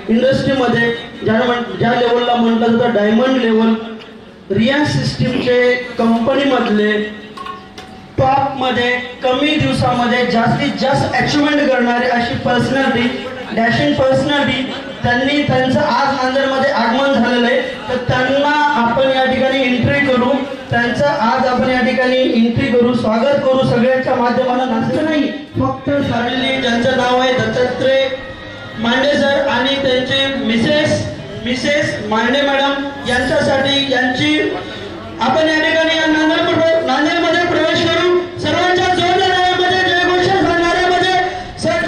इंडस्ट्रीमध्ये ज्या लेवलला म्हटलं जातं डायमंड लेवल, रिलायन्स सिस्टीमचे कंपनीमधले टॉपमध्ये कमी दिवसामध्ये जास्तीत जास्त अचिव्हमेंट करणारे अशी पर्सनॅलिटी, डॅशिंग पर्सनॅलिटी, त्यांनी त्यांचं आज नांदेडमध्ये आगमन झालेलं आहे. तर त्यांना आपण या ठिकाणी एंट्री करू, त्यांचं आज आपण या ठिकाणी एंट्री करू, स्वागत करू सगळ्यांच्या माध्यमातून. असं नाही फक्त सारली ज्यांचं नाव आहे दत्तात्रय मांडे सर आणि त्यांचे मिसेस मांडे मॅडम यांच्यासाठी यांची आपण या ठिकाणी नांदेडमध्ये प्रवेश करू. सर्वांच्या जोरदार आवाजामध्ये जयघोष सांगणाऱ्यामध्ये सर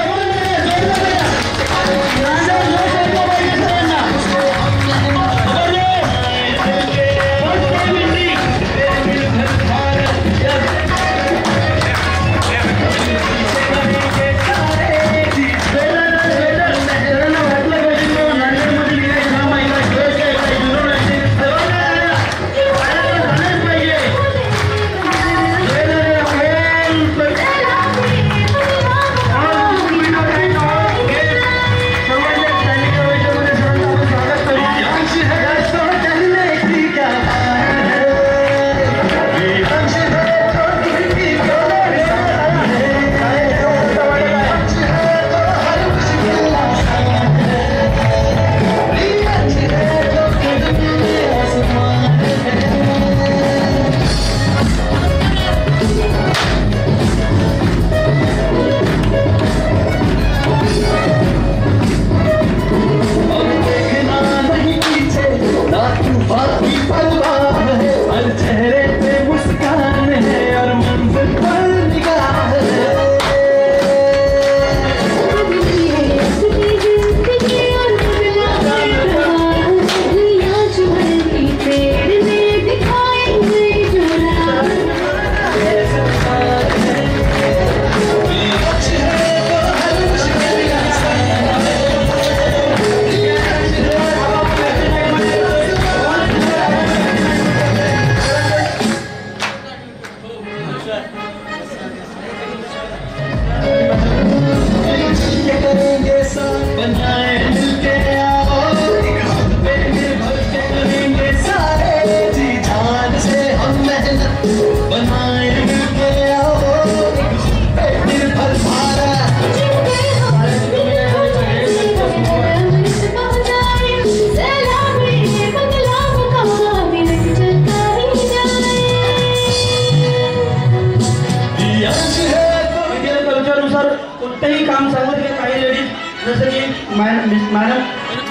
कोणतेही काम सांगत की काही लेडीज जसं की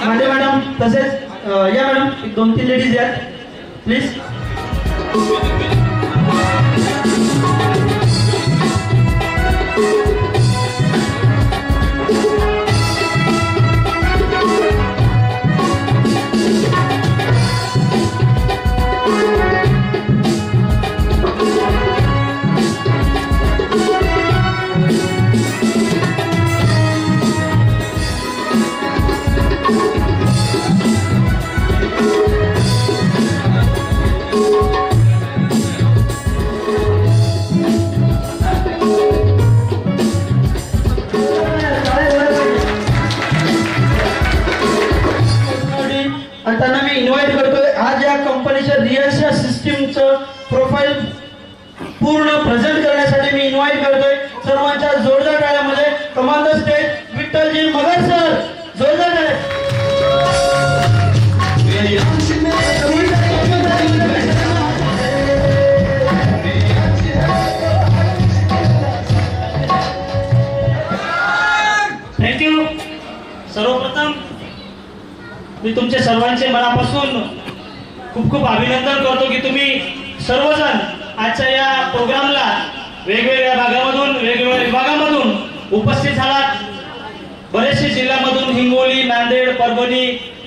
मॅडम तसेच या मॅडम 2-3 लेडीज या प्लीज. त्यांना मी इन्व्हाइट करतोय आज या कंपनीच्या रिअल्सच्या सिस्टीमचं प्रोफाईल पूर्ण प्रेझेंट करण्यासाठी मी इन्व्हाइट करतोय सर्वांच्या जोरदार टाळ्यामध्ये. कमांडर स्टेट विठ्ठलजी मगर सर, जोरदार टाळ्या. थँक्यू. सर्वप्रथम मी तुमचे सर्वांचे मनापासून खूप खूप अभिनंदन करतो की तुम्ही सर्वजण आजच्या या प्रोग्रामला वेगवेगळ्या भागामधून वेगवेगळ्या विभागामधून उपस्थित झालात. बरेचसे जिल्ह्यामधून हिंगोली, नांदेड, परभणी,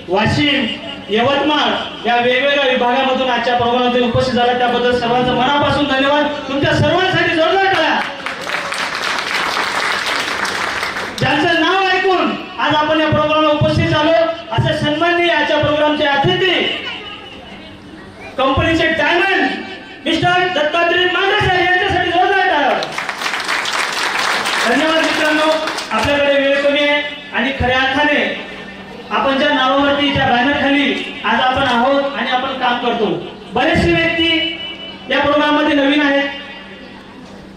वाशिम, यवतमाळ या वेगवेगळ्या विभागामधून आजच्या प्रोग्राममध्ये उपस्थित झाला त्याबद्दल सर्वांचं मनापासून धन्यवाद. तुमच्या सर्वांसाठी जोरदार टाळ्या. ज्यांचं नाव ऐकून आज आपण या प्रोग्रामला उपस्थित झालो असे सन्माननीय आजच्या प्रोग्रामचे अतिथी कंपनीचे डायमंड मिस्टर दत्तात्रय मांढरे साहेब यांच्यासाठी जोरदार टाळ्या. धन्यवाद मित्रांनो. आपल्याकडे वेळ कमी आहे आणि खऱ्या अर्थाने आपण ज्या नावावरती ज्या बॅनर खाली आज आपण आहोत आणि आपण काम करतो. बरेचसे व्यक्ती या प्रोग्राम मध्ये नवीन आहेत.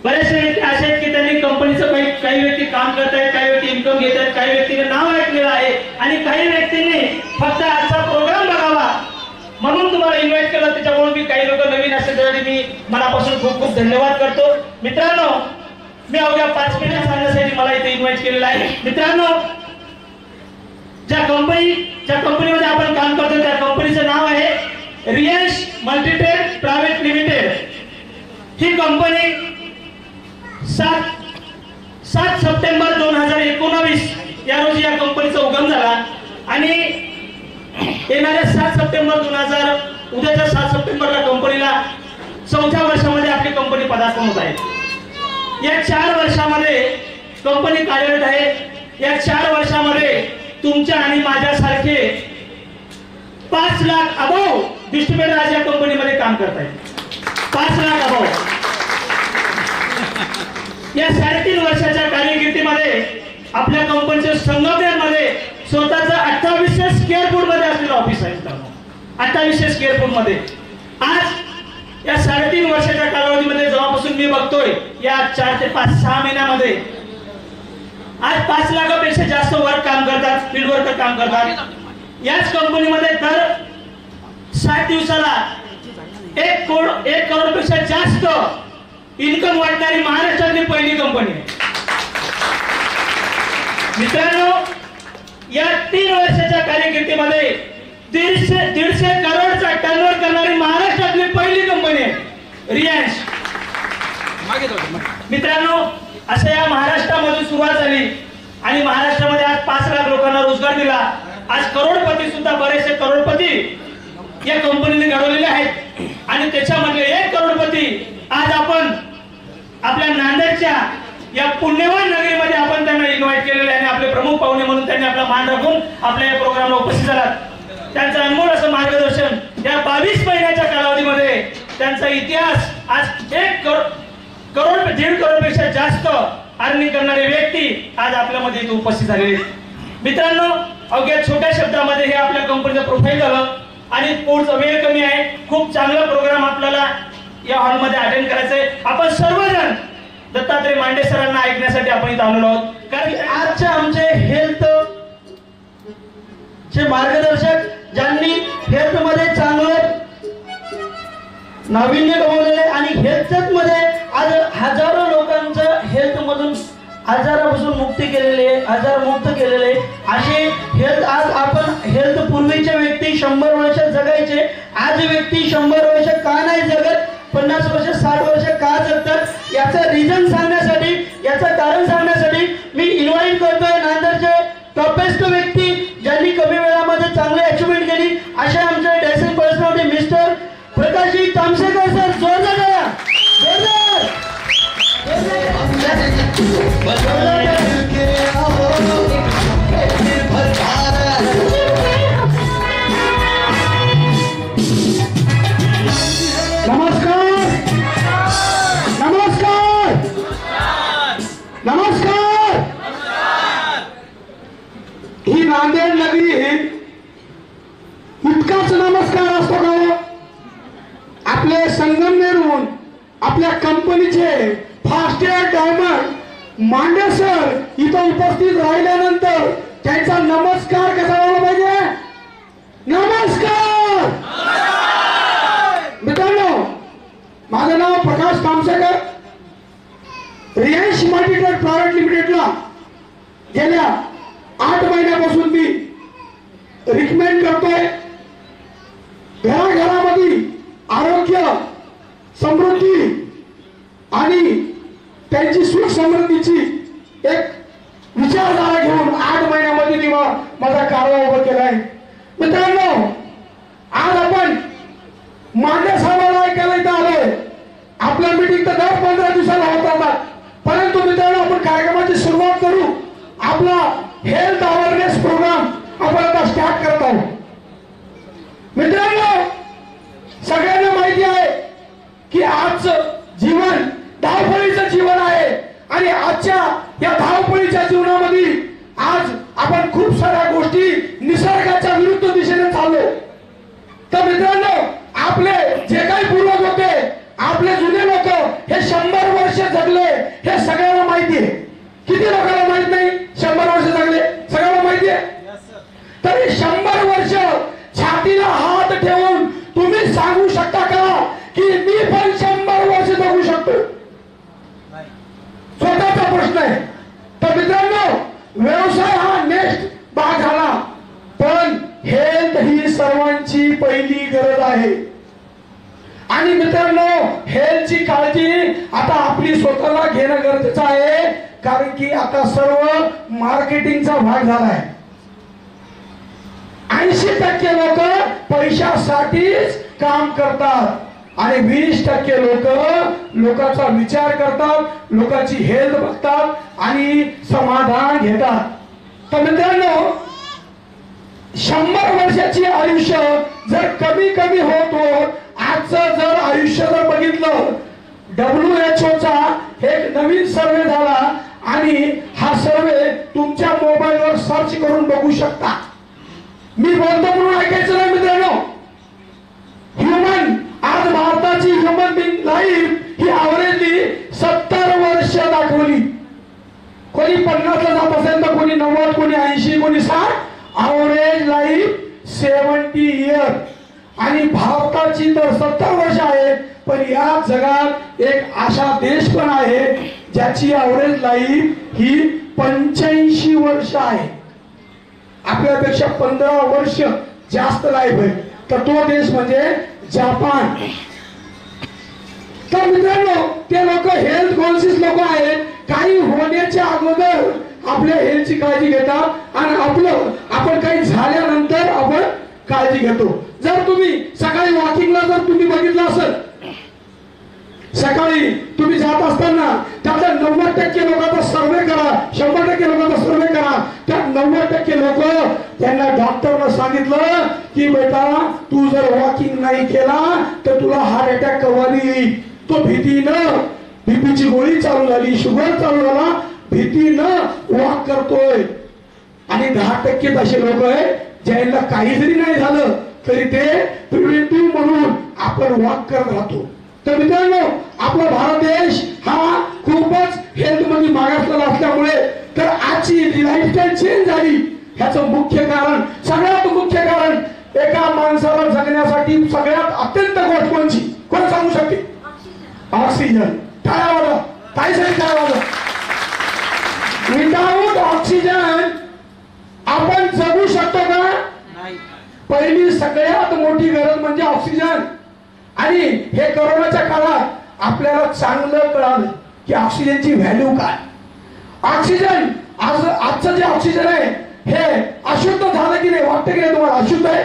बरेचसे व्यक्ती असे आहेत की त्यांनी कंपनीचं काही व्यक्ती काम करत आहेत, काही व्यक्ती इन्कम घेत आहेत, काही व्यक्तीने नाव ऐकलेलं आहे आणि काही व्यक्तींनी फक्त आजचा प्रोग्राम बघावा म्हणून तुम्हाला इन्व्हाइट केलं. त्याच्यामुळे मी काही लोक नवीन असेल तरी मी मनापासून खूप खूप धन्यवाद करतो. मित्रांनो मी अवघ्या 5 मिनिट सांगण्यासाठी मला इथे इन्व्हाइट केलेलं आहे. मित्रांनो ज्या कंपनीमध्ये आपण काम करतो त्या कंपनीचं नाव आहे रियांश मल्टीटेक प्रायव्हेट लिमिटेड. ही कंपनी 7 सप्टेंबर 2019 या रोजी या कंपनीचा उगम झाला आणि येणाऱ्या 7 सप्टेंबर उद्याच्या 7 सप्टेंबरला कंपनीला 4थ्या वर्षामध्ये आपली कंपनी पदार्पण होत आहे. या 4 वर्षामध्ये कंपनी कार्यरत आहे. या 4 वर्षामध्ये तुमच्या आणि माझ्यासारखे 5 लाख अबव डिस्ट्रीब्युटर आज या कंपनीमध्ये काम करत आहेत. 5 लाख अबव. या 3.5 वर्षाच्या कारकिर्दीमध्ये आपल्या कंपनीच्या संगमनेरमध्ये स्वतःचं 2800 स्क्वेअर फूट मध्ये असलेलं ऑफिस आहे. 2800 स्क्वेअर फूट मध्ये आज या 3.5 वर्षाच्या कालावधीमध्ये जेव्हापासून मी बघतोय या 4 ते 5-6 महिन्यामध्ये आज 5 लाखापेक्षा जास्त वर्क काम करतात, फील्ड वर्कर काम करतात. याच कंपनीमध्ये दर 60 दिवसाला 1 करोडपेक्षा जास्त इन्कम वाढणारी महाराष्ट्रातली पहिली कंपनी आहे. मित्रांनो या 3 वर्षाच्या कारकिर्दीमध्ये 150 करोडचा टर्नओव्हर करणारी महाराष्ट्रातली पहिली कंपनी आहे रियांश. मित्रांनो अशा या महाराष्ट्रामधून सुरुवात झाली आणि महाराष्ट्रामध्ये आज 5 लाख लोकांना रोजगार दिला. आज करोडपती सुद्धा बरेचसे करोडपती या कंपनीने घडवलेले आहेत आणि त्याच्यामधले 1 करोडपती आज आपण आपल्या नांदेडच्या या पुण्यवान नगरीमध्ये आपण त्यांना इन्व्हाइट केलेले आहे आणि आपले प्रमुख पाहुणे म्हणून त्यांनी आपला मान राखून आपल्या या प्रोग्रामला उपस्थित झालात. त्यांचं अनमोल असं मार्गदर्शन या 22 महिन्याच्या कालावधीमध्ये त्यांचा इतिहास आज 1.5 करोडपेक्षा जास्त अर्निंग करणारे व्यक्ती आज आपल्यामध्ये इथे उपस्थित झालेले. मित्रांनो अवघ्या छोट्या शब्दामध्ये हे आपल्या कंपनीचं प्रोफाईल झालं आणि पुढचा वेळ कमी आहे. खूप चांगला प्रोग्राम आपल्याला या हॉलमध्ये अटेंड करायचंय. आपण सर्वजण दत्तात्रय मांडे सरांना ऐकण्यासाठी आपण इथं आलेलो आहोत. कारण आजचे आमचे हेल्थ चे मार्गदर्शक ज्यांनी हेल्थ मध्ये चांगलं नाविन्य कमवलेले आणि हेल्थ मध्ये आज हजारो लोकांचं हेल्थ मधून आजारापासून मुक्ती केलेली आहे, आजार मुक्त केलेले असे हेल्थ. आज आपण हेल्थ पूर्वीचे व्यक्ती 100 वर्ष जगायचे, आज व्यक्ती 100 वर्ष का नाही जगत, 50 वर्ष 60 वर्ष का जगतात, याचं रिझन सांगण्यासाठी, याचं कारण सांगण्यासाठी मी इन्व्हाइट करतोय नांदेडचे टॉपेस्ट व्यक्ती ज्यांनी कमी वेळामध्ये चांगली अचिव्हमेंट केली असे आमचे डेसिंग पर्सनॅलिटी मिस्टर प्रकाशजी तामसेकर सर. जोरदार करा, जोरदार. नमस्कार नमस्कार नमस्कार. ही नांदेड नगरी इतकाच नमस्कार असतो का? आपले संगमनेरहून आपल्या कंपनीचे फास्ट एअर डायमंड मांडे सर इथं उपस्थित राहिल्यानंतर त्यांचा नमस्कार कसा व्हायला पाहिजे? नमस्कार. मित्रांनो, माझं नाव प्रकाश तामसेकर. रिलायन्स मल्टीट्रेड प्रायव्हेट लिमिटेडला गेल्या 8 महिन्यापासून मी रिकमेंड करतोय. घराघरामध्ये आरोग्य, समृद्धी आणि त्यांची सुख समृद्धीची एक विचारधारा घेऊन 8 महिन्यामध्ये मी माझा कारभार उभा केलाय. मित्रांनो, आज आपण मांडे साहेबांना ऐकायला इथं आलोय. आपल्या मीटिंग तर दर 15 दिवसाला होत राहतात, परंतु मित्रांनो आपण कार्यक्रमाची सुरुवात करू. आपला हेल्थ अवेअरनेस प्रोग्राम आपण आता स्टार्ट करत आहोत. मित्रांनो, सगळ्यांना माहिती आहे की आजचं जीवन धावपळीचं जीवन आहे आणि आजच्या या धावपळीच्या जीवनामध्ये आज आपण खूप साऱ्या गोष्टी निसर्गाच्या विरुद्ध दिशेने चाललो. तर मित्रांनो, आपले जे काही पूर्वज होते, आपले जुने लोक हे 100 वर्ष जगले हे सगळ्यांना माहिती आहे. किती लोकांना माहित नाही 100 वर्ष जगले? सगळ्यांना माहिती आहे. तरी 100 वर्ष छातीला हात ठेवून तुम्ही सांगू शकता का की मी पण 100 वर्ष जगू शकतो? स्वतःचा प्रश्न आहे. तर मित्रांनो, व्यवसाय हा नेक्स्ट भाग झाला, पण हेल्थ ही सर्वांची पहिली गरज आहे. आणि मित्रांनो, हेल्थची काळजी आता आपली स्वतःला घेणं गरजेचं आहे, कारण की आता सर्व मार्केटिंगचा भाग झालाय. 80% लोक पैशासाठीच काम करतात आणि 20% लोक लोकांचा विचार करतात, लोकांची हेल्थ बघतात आणि समाधान घेतात. तर मित्रांनो, 100 वर्षाची आयुष्य जर कमी कमी होत होत आजचं जर आयुष्य जर बघितलं, WHO चा एक नवीन सर्वे झाला आणि हा सर्वे तुमच्या मोबाईलवर सर्च करून बघू शकता. मी बोलतो म्हणून ऐकायचं नाही मित्रांनो. ह्युमन आज भारताची ह्युमन बिंग लाईफ ही अवरेजली 70 वर्ष दाखवली. कोणी 50 ला जात असेल तर कोणी 90, कोणी 80, कोणी 60. Average life 70 year. आणि भारताची तर 70 वर्ष आहे, पण या जगात एक अशा देश पण आहे ज्याची अवरेज लाईफ ही 85 वर्ष आहे. आपल्यापेक्षा 15 वर्ष जास्त लाईफ आहे. तर तो देश म्हणजे जपान. तर मित्रांनो, ते लोक हेल्थ कॉन्शियस लोक आहेत. काही होण्याच्या अगोदर आपल्या हेल्थची काळजी घेतात आणि आपण काही झाल्यानंतर आपण काळजी घेतो. जर तुम्ही सकाळी वॉकिंगला जर तुम्ही बघितलं असेल, सकाळी तुम्ही जात असताना त्यातल्या 90% लोकांचा सर्वे करा, 100% लोकांचा सर्वे करा. त्या 90% लोक त्यांना डॉक्टरनं सांगितलं की बेटा तू जर वॉकिंग नाही केला तर तुला हार्ट अटॅक कवाली येईल. तो भीतीनं बीपीची गोळी चालू झाली, शुगर चालू झाला, भीतीनं वॉक करतोय. आणि 10% असे लोक आहेत ज्यांना काही जरी नाही झालं तरी ते प्रिव्हेंटिव्ह म्हणून आपण वॉक करत राहतो. तर मित्रांनो, आपला भारत देश हा खूपच हेल्थ मध्ये मागासलेला असल्यामुळे तर आजची लाईफस्टाईल चेंज झाली. ह्याचं मुख्य कारण, सगळ्यात मुख्य कारण, एका माणसाला जगण्यासाठी सगळ्यात अत्यंत गोष्ट कोणची, कोण सांगू शकते? ऑक्सिजन. टाळ्या वाजवा, काय सांगितलं? टाळ्या वाजवा. विदाउट ऑक्सिजन आपण जगू शकतो का? पहिली सगळ्यात मोठी गरज म्हणजे ऑक्सिजन. आणि हे कोरोनाच्या काळात आपल्याला चांगलं कळालं की ऑक्सिजनची व्हॅल्यू काय. ऑक्सिजन आजचं जे ऑक्सिजन आहे हे अशुद्ध झालं की नाही, वाटतं की नाही तुम्हाला अशुद्ध आहे?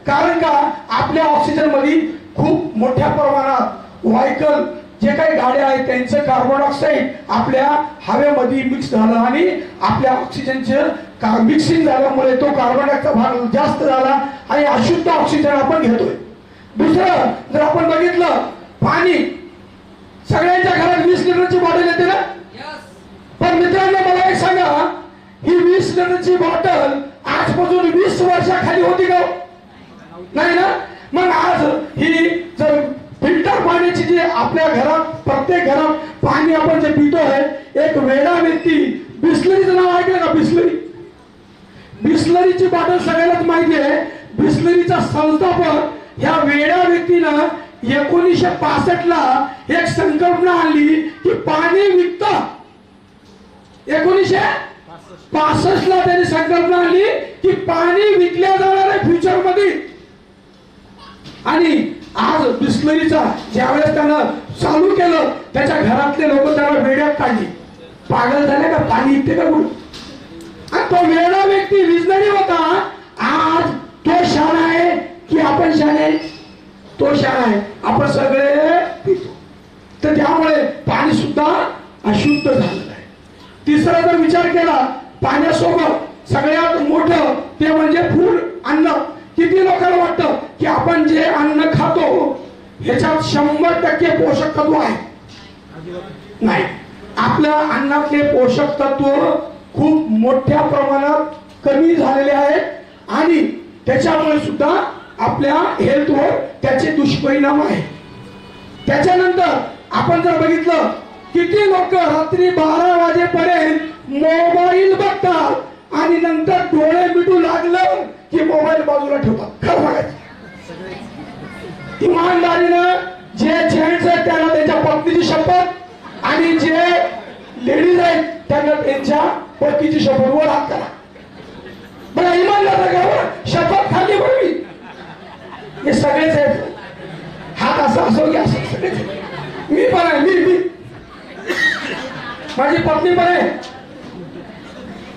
कारण का आपल्या ऑक्सिजन मध्ये खूप मोठ्या प्रमाणात व्हायकल जे काही गाड्या आहेत त्यांचं कार्बन डायऑक्साईड आपल्या हवेमध्ये मिक्स झालं आणि आपल्या ऑक्सिजनचं मिक्सिंग झाल्यामुळे तो कार्बन डायऑक्साईड भाग जास्त झाला आणि अशुद्ध ऑक्सिजन आपण घेतोय. दुसरं, जर आपण बघितलं, पाणी सगळ्यांच्या घरात 20 लिटरची बॉटल येते ना. पण मित्रांनो, मला एक सांगा, ही 20 लिटरची बॉटल आजपासून 20 वर्षाखाली होती का? नाही ना. मग आज ही जर फिल्टर पाण्याची जी आपल्या घरात, प्रत्येक घरात पाणी आपण जे पितोय, एक वेडा व्यक्ती, बिस्लरीचं नाव ऐकलं का? बिस्लरीची बॉटल सगळ्यालाच माहिती आहे. बिस्लरीचा संस्थापक ह्या वेड्या व्यक्तीनं 1965 ला एक संकल्पना आणली की पाणी विकतं. 1965 ला त्यांनी संकल्पना आणली की पाणी विकल्या जाणार आहे फ्युचर मध्ये. आणि आज बिस्लरीचा ज्यावेळेस त्यानं चालू केलं, त्याच्या घरातले लोक त्याला वेड्यात काढली. पागल झाले का, पाणी विकते का कुठं? आणि तो वेडा व्यक्ती विजनरी होता. आज तो शहाणा आहे की आपण शहाणे? तो शहाणा आहे. आपण सगळे पितो. तर त्यामुळे पाणी सुद्धा अशुद्ध झालेलं आहे. तिसरा जर विचार केला, पाण्यासोबत सगळ्यात मोठं ते म्हणजे फूड, अन्न. किती लोकांना वाटतं की आपण जे अन्न खातो ह्याच्यात 100% पोषक तत्व आहे? नाही. आपल्या अन्नातले पोषक तत्व खूप मोठ्या प्रमाणात कमी झालेले आहेत आणि त्याच्यामुळे सुद्धा आपल्या हेल्थवर त्याचे दुष्परिणाम आहेत. त्याच्यानंतर आपण जर बघितलं, किती लोक रात्री 12 वाजेपर्यंत मोबाईल बघतात आणि नंतर डोळे मिटू लागलं की मोबाईल बाजूला ठेवतात. खरं सांगायचं, इमानदारीनं जे जेंट्स आहेत त्यांना त्यांच्या पत्नीची शपथ आणि जे लेडीज आहेत त्यांना त्यांच्या पत्नीची शपथ वर हात करा. बघा, इमानदार शपथ खाली बघ, हे सगळेच आहेत. हात असा असो की असं सगळेच. मी पण आहे, मी माझी पत्नी पण आहे.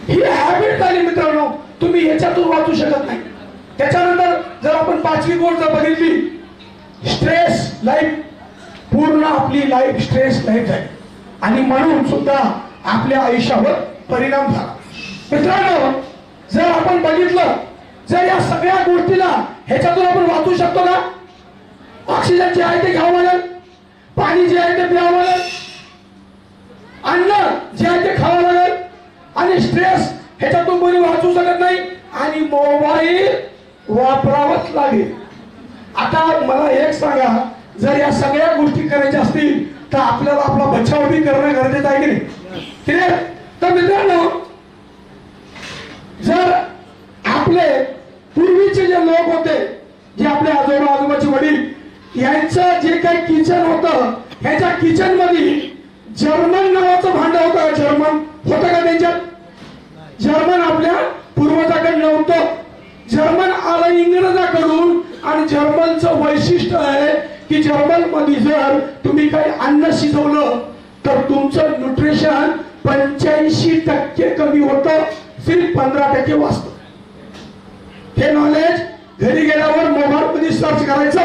ही हॅबिट झाली मित्रांनो, तुम्ही याच्यातून वाचू शकत नाही. त्याच्यानंतर जर आपण 5वी गोष्ट जर बघितली, स्ट्रेस लाईफ, पूर्ण आपली लाईफ स्ट्रेस लाईफ आहे आणि म्हणून सुद्धा आपल्या आयुष्यावर परिणाम झाला. मित्रांनो, जर आपण बघितलं, जर या सगळ्या गोष्टीला ह्याच्यातून आपण वाचू शकतो का? ऑक्सिजन जे आहे ते घ्यावं लागेल, पाणी जे आहे ते प्यावं लागेल, अन्न जे आहे ते खावं लागेल आणि स्ट्रेस ह्याच्यातून कोणी वाचू शकत नाही आणि मोबाईल वापरावाच लागेल. आता मला एक सांगा, जर या सगळ्या गोष्टी करायच्या असतील तर आपल्याला आपला बचाव बी करणं गरजेचं आहे की नाही? क्लिअर? तर मित्रांनो, जर आपले पूर्वीचे जे लोक होते, जे आपले आजोबा आजोबाचे वडील, यांचं जे काही किचन होतं, ह्याच्या किचन मध्ये जर्मन नावाचं भांड होतं. जर्मन होतं का त्यांच्यात? जर्मन आपल्या पूर्वजाकडे नव्हतं. जर्मन आलं इंग्रजाकडून आणि जर्मनचं वैशिष्ट्य आहे की जर्मन मध्ये जर तुम्ही काही अन्न शिजवलं तर तुमचं न्यूट्रिशन 85% कमी होतं, सिर्फ 15% वाचतं. हे नॉलेज घरी गेल्यावर मोबाईल मध्ये सर्च करायचं.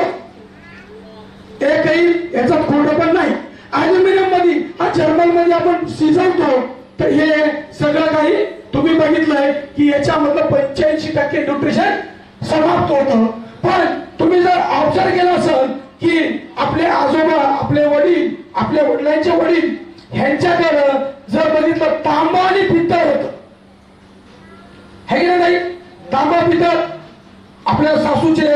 एकही याच्यात खोटं पण नाही. अल्युमिनियम मध्ये हा जर्मन मध्ये आपण शिजवतो तर हे सगळं काही तुम्ही बघितलंय की याच्यामधलं 85% न्यूट्रिशन समाप्त होतं. पण तुम्ही जर ऑब्झर्व केलं असेल की आपले आजोबा, आपले वडील, आपल्या वडिलांचे वडील ह्यांच्याकडं जर बघितलं तांबा आणि पित्तळ होतं, है की नाही? तांबा पित्तळ. आपल्या सासूचे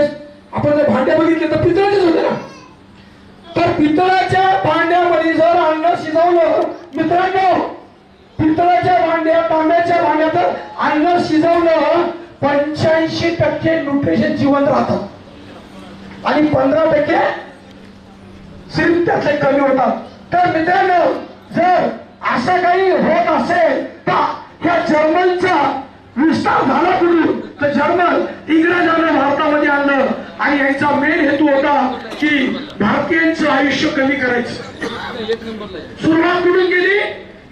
आपण जर भांडे बघितले तर पितळेच होते ना. तर पितळाच्या भांड्यामध्ये जर अन्न शिजवलं मित्रांनो, पितळाच्या भांड्यात तांब्याच्या भांड्यात अन्न शिजवलं 85% न्यूट्रिशन जिवंत राहतात आणि 15% सिर्फ त्यातले कमी होतात. तर मित्रांनो, जर असं काही होत असेल तर ह्या जर्मनचा विस्तार झाला पूर्वी, तर जर्मन इंग्रजांना भारतामध्ये आणलं आणि याचा मेन हेतू होता की भारतीयांचं आयुष्य कमी करायचं. सुरुवात कुठून केली?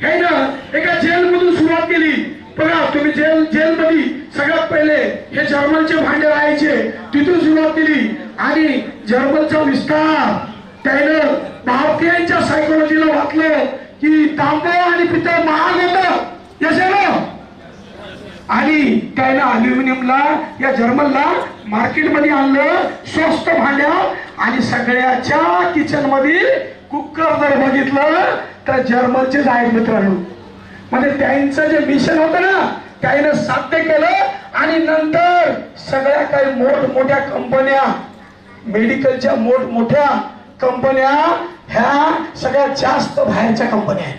हे ना, एका जेलमधून सुरुवात केली. बघा तुम्ही, जेलमध्ये सगळ्यात पहिले हे जर्मनचे भांडे राहायचे, तिथून सुरुवात केली आणि जर्मनचा विस्तार त्यानं भारतीयांच्या सायकोलॉजीला वाटलं की तांब आणि पितळ महाग होतं यशाला, आणि त्यानं अल्युमिनियमला या जर्मनला मार्केटमध्ये आणलं स्वस्त भांड्या. आणि सगळ्याच्या किचन मध्ये कुकर जर बघितलं तर जर्मनचेच आहेत मित्रांनो. म्हणजे त्यांचं जे मिशन होतं ना त्यानं साध्य केलं. आणि नंतर सगळ्या काही मोठमोठ्या कंपन्या, मेडिकलच्या मोठमोठ्या कंपन्या, ह्या सगळ्यात जास्त बाहेरच्या कंपन्या आहेत.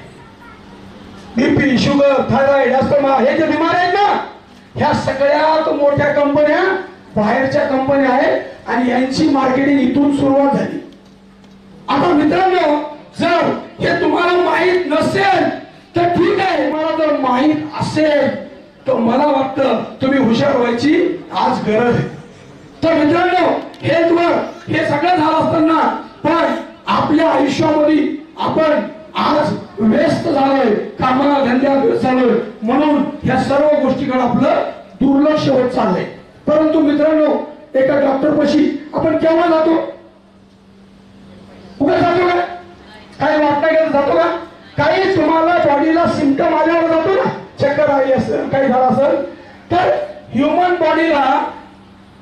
बीपी, शुगर, थायरॉइड, अस्थमा हे जे बिमार आहेत ना, ह्या सगळ्यात मोठ्या कंपन्या बाहेरच्या कंपन्या आहेत आणि यांची मार्केटिंग इथून सुरुवात झाली. आता मित्रांनो, जर हे तुम्हाला माहित नसेल तर ठीक आहे, मला जर माहित असेल तर मला वाटतं तुम्ही हुशार व्हायची आज गरज आहे. तर मित्रांनो, हेल्थवर हे सगळं झालं असताना पण आपल्या आयुष्यामध्ये आपण आज व्यस्त झालोय, कामाला धंद्यात व्यस्त झालोय, म्हणून ह्या सर्व गोष्टीकडे आपलं दुर्लक्ष होत चाललंय. परंतु मित्रांनो, एका डॉक्टर पाशी आपण केव्हा जातो? उगा जातो का? काही वाटतं का जातो का? काही तुम्हाला बॉडीला सिम्पटम आल्यावर जातो ना, चक्कर आली असेल, काही झालं असेल तर ह्युमन बॉडीला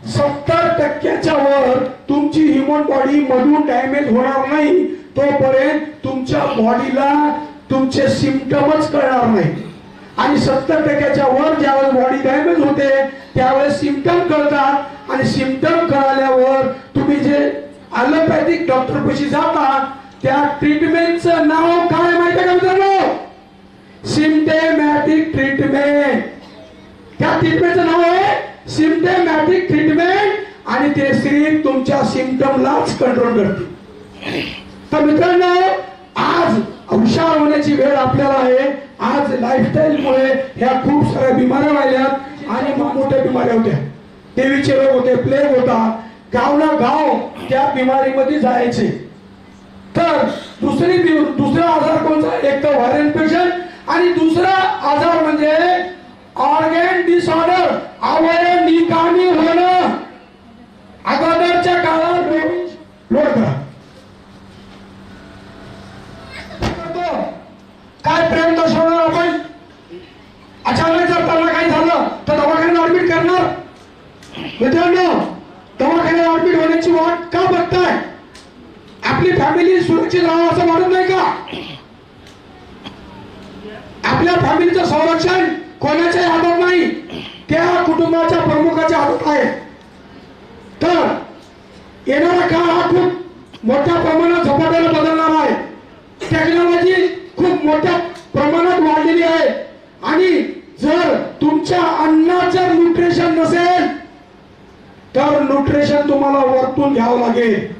70% वर तुमची ह्युमन बॉडी मधून डॅमेज होणार नाही तोपर्यंत तुमच्या बॉडीला तुमचे सिम्पटमच कळणार नाही. आणि 70% वर ज्यावेळेस बॉडी डॅमेज होते त्यावेळेस सिम्पटम कळतात आणि सिम्पटम कळाल्यावर तुम्ही जे ॲलोपॅथिक डॉक्टर पाशी जाता त्या ट्रीटमेंटचं नाव काय माहिती का मित्रांनो? सिम्पटमॅटिक ट्रीटमेंट. त्या ट्रीटमेंटचं नाव आहे सिम्पटमॅटिक ट्रीटमेंट आणि ते सिर्फ तुमच्या सिम्पटमलाच कंट्रोल करते. तर मित्रांनो, आज हुशार होण्याची वेळ आपल्याला आहे. आज लाईफस्टाईल मुळे ह्या खूप साऱ्या बिमाऱ्या राहिल्यात आणि मोठ्या बिमाऱ्या होत्या. टीव्हीचे रोग होते, प्लेग होता, गावना गाव त्या बिमारीमध्ये जायचे. तर दुसरा आजार कोणता? एक तर व्हायरल इन्फेक्शन आणि दुसरा आजार म्हणजे ऑर्गन डिसऑर्डर, अवयव निकामी होणं. अगोदरच्या काळात लोड करा काय प्रेम दर्शवणार आपण? अचानक जर त्यांना काही झालं तर दवाखान्यात ऍडमिट करणार. मित्रांनो, दवाखान्यात ऍडमिट होण्याची वाट का बघताय? आपली फॅमिली सुरक्षित राहावं असं वाटत नाही का? आपल्या फॅमिलीचं संरक्षण कोणाच्याही हातात नाही, त्या कुटुंबाच्या प्रमुखाच्या हातात आहे. तर येणारा काळ हा खूप मोठ्या प्रमाणात झपाट्याने बदलणार आहे. टेक्नॉलॉजी खूप मोठ्या प्रमाणात वाढलेली आहे आणि जर तुमच्या अन्नात जर न्यूट्रिशन नसेल तर न्यूट्रिशन तुम्हाला वरतून घ्यावं लागेल,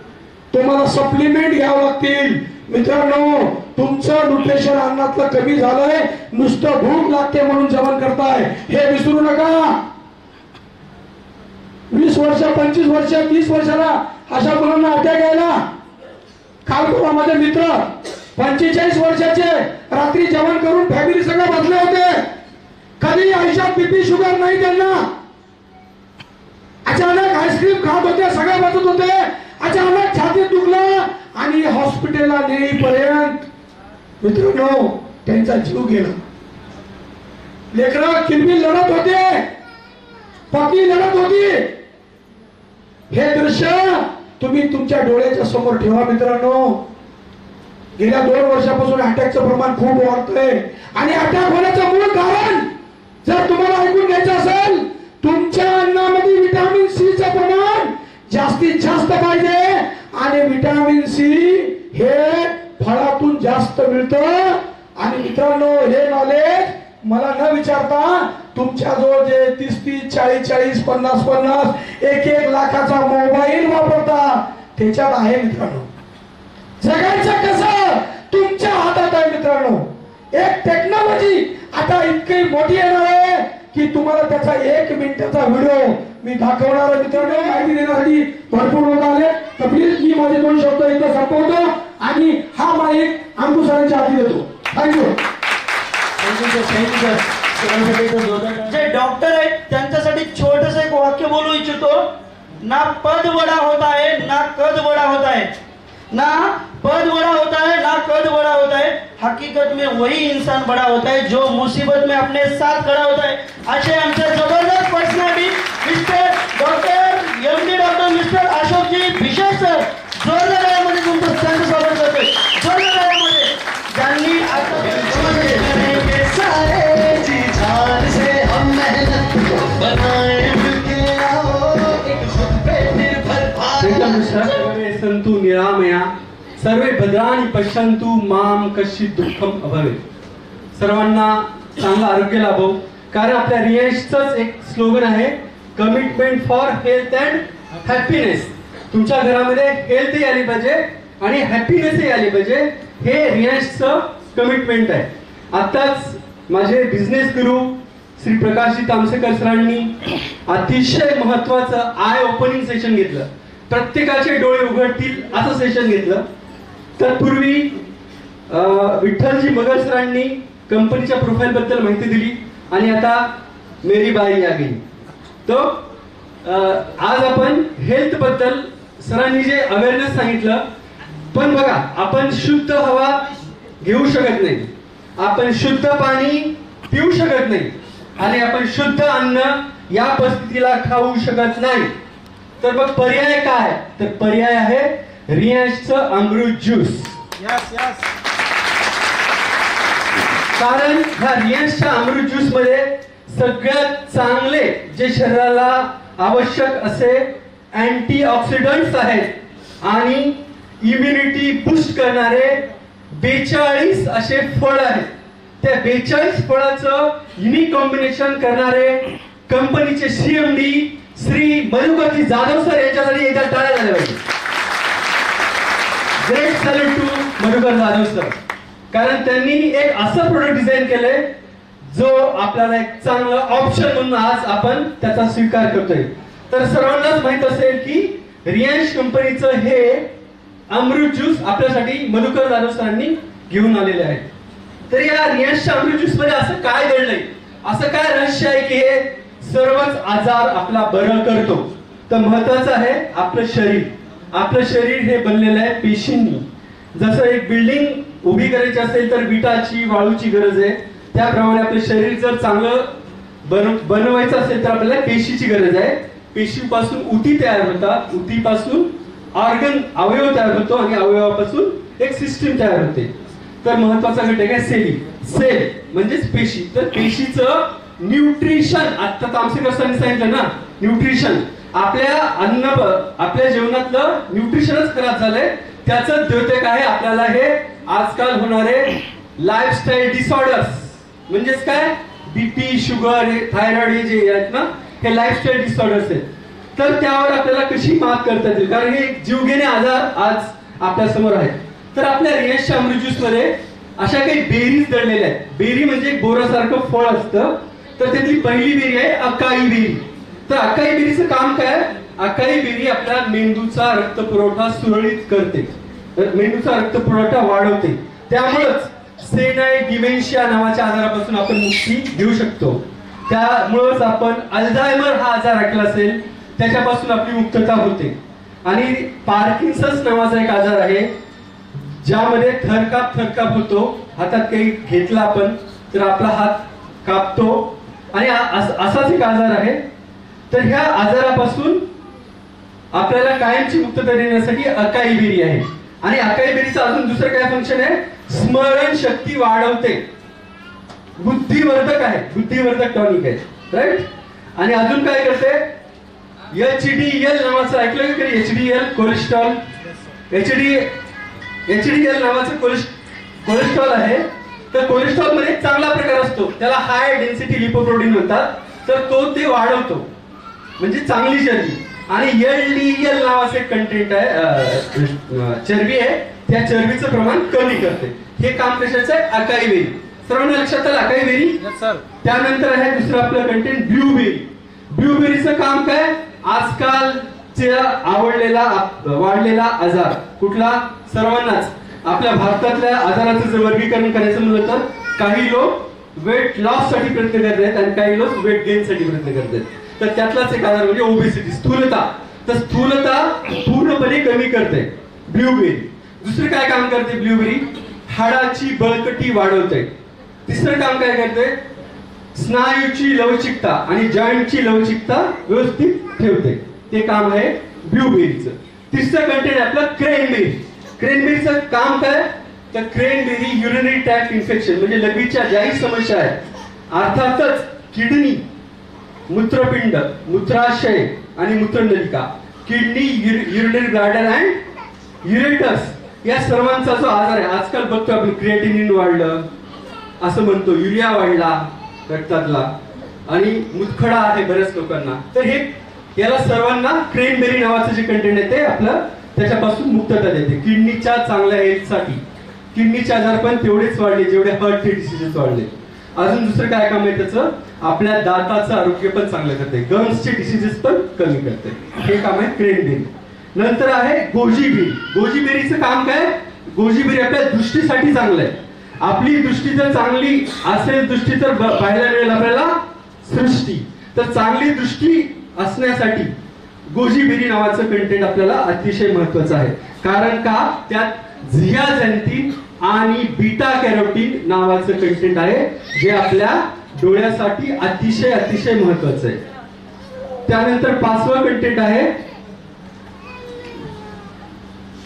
तुम्हाला सप्लिमेंट घ्यावं लागतील. मित्रांनो, तुमचं न्यूट्रिशन अन्नातलं कमी झालंय, नुसतं भूक लागते म्हणून जेवण करताय हे विसरू नका. 20 वर्ष, 25 वर्ष, 30 वर्षाला अशा मुलांना अटॅक यायला. कालपुरा माझे मित्र 45 वर्षाचे रात्री जेवण करून फॅमिली सगळं बसले होते. कधी आयुष्यात बीपी शुगर नाही त्यांना. अचानक आईस्क्रीम खात होते, सगळं बसत होते, अचानक छातीत दुखलं आणि हॉस्पिटलला नेईपर्यंत मित्रांनो त्यांचा जीव गेला. लेकरं किलबिल लढत होते, पती लढत होती. हे दृश्य तुम्ही तुमच्या डोळ्याच्या समोर ठेवा मित्रांनो. गेल्या 2 वर्षापासून अटॅकचं प्रमाण खूप वाढतंय आणि अटॅक होण्याचं मूळ कारण जर तुम्हाला ऐकून घ्यायचं असेल, तुमच्या अन्नामध्ये विटामिन सी चं प्रमाण जास्तीत जास्त पाहिजे आणि विटामिन सी जास्त मिळतं. आणि मित्रांनो, हे नॉलेज मला न विचारता तुमच्या जवळ जे 30-30, 40-40, 50-50, 1-1 लाखाचा मोबाईल वापरता त्याच्यात आहे मित्रांनो. जगायचं कसं तुमच्या हातात आहे मित्रांनो. एक टेक्नॉलॉजी आता इतकी मोठी येणार आहे की तुम्हाला त्याचा 1 मिनिटाचा व्हिडिओ मी दाखवणार आहे मित्रांनो. माहिती देण्यासाठी भरपूर लोक आले, तर प्लीज मी माझे 2 शब्द इथं संपवतो आणि हा माईक अंकुश सरांच्या हाती देतो. थँक्यू. जे डॉक्टर आहेत त्यांच्यासाठी छोटस एक वाक्य बोलू इच्छितो. ना पद बड़ा होता है ना कद बड़ा होता है, ना पद बड़ा होता है ना कद बड़ा होता है, हकीकत में वही इंसान बड़ा होता है जो मुसीबत में अपने साथ खड़ा होता है. असे आमचे जबरदस्त personality mister doctor MD. Doctor mister अशोकजी भिशे सर, जोरदार तालीमध्ये तुमचं त्यांचं स्वागत करतोय. जोरदार तालीमध्ये ज्यांनी सर्वे सन्तु निरामया सर्वे भद्राणि पश्यन्तु माम कश्चित् दुःखम अभवेत्. सर्वांना चांगलं आरोग्य लाभो. कारण आपल्या रियांशचंच एक स्लोगन आहे, commitment for health and happiness. तुमच्या घरामध्ये हेल्थही आली पाहिजे आणि हॅपीनेसही आली पाहिजे, हे रियांशचं कमिटमेंट आहे. आताच माझे बिझनेस गुरु श्री प्रकाशजी तामसेकर सरांनी अतिशय महत्वाचं आय ओपनिंग सेशन घेतलं. प्रत्येकाचे डोळे उघडतील असं सेशन घेतलं. तत्पूर्वी विठ्ठलजी मगर सरांनी कंपनीच्या प्रोफाईल बद्दल माहिती दिली आणि आता मेरी बाई आ गई. तो आज आपण हेल्थ बद्दल सरांनी जे अवेअरनेस सांगितलं. पण बघा, आपण शुद्ध हवा घेऊ शकत नाही, आपण शुद्ध पाणी पिऊ शकत नाही आणि आपण शुद्ध अन्न या परिस्थितीला खाऊ शकत नाही. तर मग पर्याय काय? तर पर्याय आहे रियांशचं अमृत ज्यूस. कारण ह्या रियांशच्या अमृत ज्यूस मध्ये सगळ्यात चांगले जे शरीराला आवश्यक असे अँटीऑक्सिडंट्स आहेत आणि इम्युनिटी बूस्ट करणारे 42 असे फळ आहेत. त्या 42 फळाचं युनिक कॉम्बिनेशन करणारे कंपनीचे CMD श्री मधुकरजी जाधव सर यांच्यासाठी एकदा टाळ्या झाल्या पाहिजे. Great salute to Madhukar Jadhav sir. कारण त्यांनी एक असं प्रोडक्ट डिझाईन केलंय जो आपल्याला एक चांगलं ऑप्शन म्हणून आज आपण त्याचा स्वीकार करतोय. तर सर्वांनाच माहित असेल की रियांश कंपनीचं हे अमृत ज्यूस आपल्यासाठी मधुकर जाधव सरांनी घेऊन आलेले आहे. तर या रियांशच्या अमृत ज्यूस मध्ये असं काय दडलंय, असं काय रहस्य आहे की हे सर्वच आजार आपला बरं करतो? तर महत्वाचं आहे आपलं शरीर. आपलं शरीर हे बनलेलं आहे पेशींनी. जसं एक बिल्डिंग उभी करायची असेल तर विटाची वाळूची गरज आहे, त्याप्रमाणे आपलं शरीर जर चांगलं बनवायचं असेल तर आपल्याला पेशीची गरज आहे. पेशीपासून उती तयार होतात, उतीपासून ऑर्गन अवयव तयार होतो आणि अवयवापासून एक सिस्टीम तयार होते. तर महत्वाचा घटक आहे सेल म्हणजेच पेशी. तर पेशीचं न्यूट्रिशन, आता तामसेकर सरांनी सांगितलं ना, न्यूट्रिशन आपल्या जेवणातलं न्यूट्रिशनच खराब झालंय. त्याचं द्योतक आहे आपल्याला हे आजकाल होणारे लाईफस्टाईल डिसऑर्डर्स. म्हणजेच काय, बीपी, शुगर, थायरॉइड हे जे आहेत ना, हे लाईफस्टाईल डिसऑर्डर्स आहेत. तर त्यावर आपल्याला कशी मात करता येईल, कारण हे जीवघेणे आजार आज आपल्या समोर आहेत. तर आपल्या रियांशच्या अमृत ज्यूस मध्ये अशा काही बेरीज दडलेल्या आहेत. बेरी म्हणजे एक बोरासारखं फळ असतं. तर त्यातली पहिली बेरी आहे अकाई बेरी. तर अकाई बेरीचं काम काय? अकाई बेरी आपल्या मेंदूचा रक्तपुरवठा सुरळीत करते, मेंदूचा रक्तपुरवठा वाढवते. त्यामुळेच सेनाई डिमेन्शिया नावाच्या आजारापासून आपण मुक्ती घेऊ शकतो. त्यामुळेच आपण अल्झायमर हा आजार ऐकला असेल, त्याच्यापासून आपली मुक्तता होते. आणि पार्किन्सन्स नावाचा एक आजार आहे ज्यामध्ये थरकाप होतो. हातात काही घेतला आपण तर आपला हात कापतो आणि असाच एक आजार आहे. तर ह्या आजारापासून आपल्याला कायमची मुक्तता देण्यासाठी अकाई बेरी आहे. आणि अकाई बेरीचं अजून दुसरं काय फंक्शन आहे, स्मरण शक्ती वाढवते, बुद्धिवर्धक आहे, बुद्धिवर्धक टॉनिक आहे, राईट. आणि अजून काय करते, HDL नावाचं ऐकलं का? HDL कोलेस्ट्रॉल, HDL नावाचं कोलेस्ट्रॉल आहे, तर कोलेस्ट्रॉल मध्ये एक चांगला प्रकार असतो, त्याला हाय डेन्सिटी लिपोप्रोटीन म्हणतात. तर तो ते वाढवतो, म्हणजे चांगली चरबी. आणि LDL नावाचे कंटेंट आहे, चरबी आहे, त्या चरबीचं प्रमाण कमी करते. हे काम कशाचं आहे? Acai berry. सर्वांना लक्षात आलं अकाई बेरी? त्यानंतर आहे दुसरं आपलं कंटेंट ब्लूबेरी. ब्लूबेरीचं काम काय? आजकालच्या वाढलेला आजार कुठला? सर्वांनाच. आपल्या भारतातल्या आजाराचं जर वर्गीकरण करायचं म्हणलं तर काही लोक वेट लॉस साठी प्रयत्न करत आहेत आणि काही लोक वेट गेन साठी प्रयत्न करत आहेत. तर त्यातलाच एक आजार म्हणजे ओबेसिटी, स्थूलता. तर स्थूलता पूर्णपणे कमी करते ब्लूबेरी. दुसरं काय काम करते ब्लूबेरी? हाडाची बळकटी वाढवते. तिसरं काम काय करते? स्नायूची लवचिकता आणि जॉईंटची लवचिकता व्यवस्थित ठेवते. ते काम आहे ब्लूबेरीचं. तिसरं कंटेंट आपलं क्रेनबेरी. क्रेनबेरीचं काम काय? तर क्रेनबेरी युरिनरी ट्रॅक्ट इन्फेक्शन म्हणजे लघवीच्या ज्याही समस्या आहेत, अर्थातच किडनी, मूत्रपिंड, मूत्राशय आणि मूत्रनलिका, किडनी, युरिनरी ब्लॅडर अँड युरेटस, या सर्वांचा जो आजार आहे, आजकाल बघतो आपण क्रिएटिनिन वाढलं असं म्हणतो, युरिया वाढला रक्तातला आणि मुतखडा आहे बऱ्याच लोकांना. तर हे याला सर्वांना क्रेनबेरी नावाचं जे कंटेंट आहे ते आपलं त्याच्यापासून मुक्तता देते. किडनीच्या चांगल्या हेल्थसाठी किडनीचे आजार पण तेवढेच वाढले जेवढे हार्टचे डिसीजेस वाढले. अजून दुसरं काय काम आहे त्याचं? आपल्या दाताचं आरोग्य पण चांगलं करते, गम्सचे डिसीजेस पण कमी करते. हे काम आहे क्रेनबेरी. नंतर आहे गोजीबेरी. गोजीबेरीचं काम काय? गोजीबेरी आपल्या दृष्टीसाठी चांगलं आहे. आपली दृष्टी जर चांगली असेल, दृष्टी तर पाहायला मिळेल आपल्याला सृष्टी. तर चांगली दृष्टी असण्यासाठी गोजीबेरी नावाचं कंटेंट आपल्याला अतिशय महत्वाचं आहे. कारण का? त्यात झियाझॅन्थिन आणि बीटा कॅरोटीन नावाचं कंटेंट आहे, जे आपल्या डोळ्यासाठी अतिशय अतिशय महत्वाचं आहे. त्यानंतर पाचवा कंटेंट आहे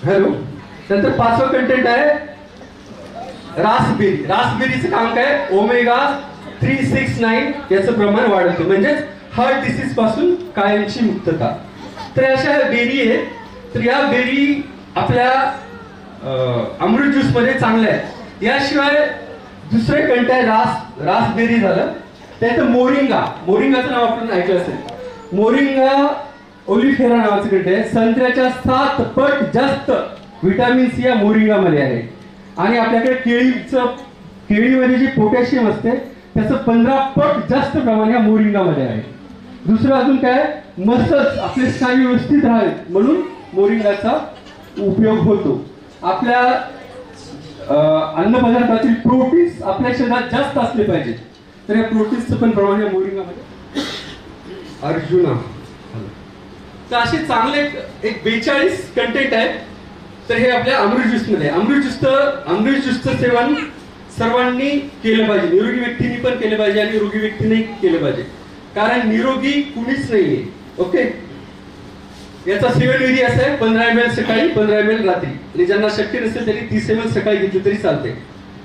त्यानंतर पाचवा कंटेंट आहे रासबेरी. रासबेरीचं काम काय? ओमेगा 369 याचं प्रमाण वाढवतो, म्हणजेच हार्ट डिसीज पासून कायमची मुक्तता. तर अशा बेरी आहेत. तर या बेरी आपल्या अमृत ज्यूस मध्ये चांगल्या आहेत. याशिवाय दुसरे कंटेंट आहे रासबेरी झालं, त्याचं मोरिंगाचं नाव आपण ऐकलं असेल. मोरिंगा ओलिफेरा नावाचं कंटेंट आहे. संत्र्याच्या 7 पट जास्त व्हिटॅमिन सी या मोरिंगामध्ये आहे. आणि आपल्याकडे केळीमध्ये जे पोटॅशियम असते त्याचं 15 पट जास्त प्रमाण या मोरिंगामध्ये आहे. दुसरं अजून काय? मसल्स आपले स्नायू व्यवस्थित राहावेत म्हणून मोरिंगाचा उपयोग होतो. आपल्या अन्न पदार्थातील प्रोटीन्स आपल्या शरीरात जास्त असले पाहिजेत, तर या प्रोटीन्सचं पण प्रमाण या मोरिंगामध्ये अर्जुना. तर असे चांगले एक 42 कंटेंट आहेत. तर हे आपल्या अमृत ज्यूस मध्ये. अमृत ज्यूसचं सेवन सर्वांनी केलं पाहिजे, निरोगी व्यक्तींनी पण केलं पाहिजे आणि रोगी व्यक्तीने केलं पाहिजे. कारण निरोगी कुणीच नाहीये. ओके, याचा सेवन विधी असा आहे 15 ml सकाळी, 15 ml रात्री. आणि ज्यांना शक्य नसेल त्यांनी 30 ml सकाळी घेतलं तरी चालते.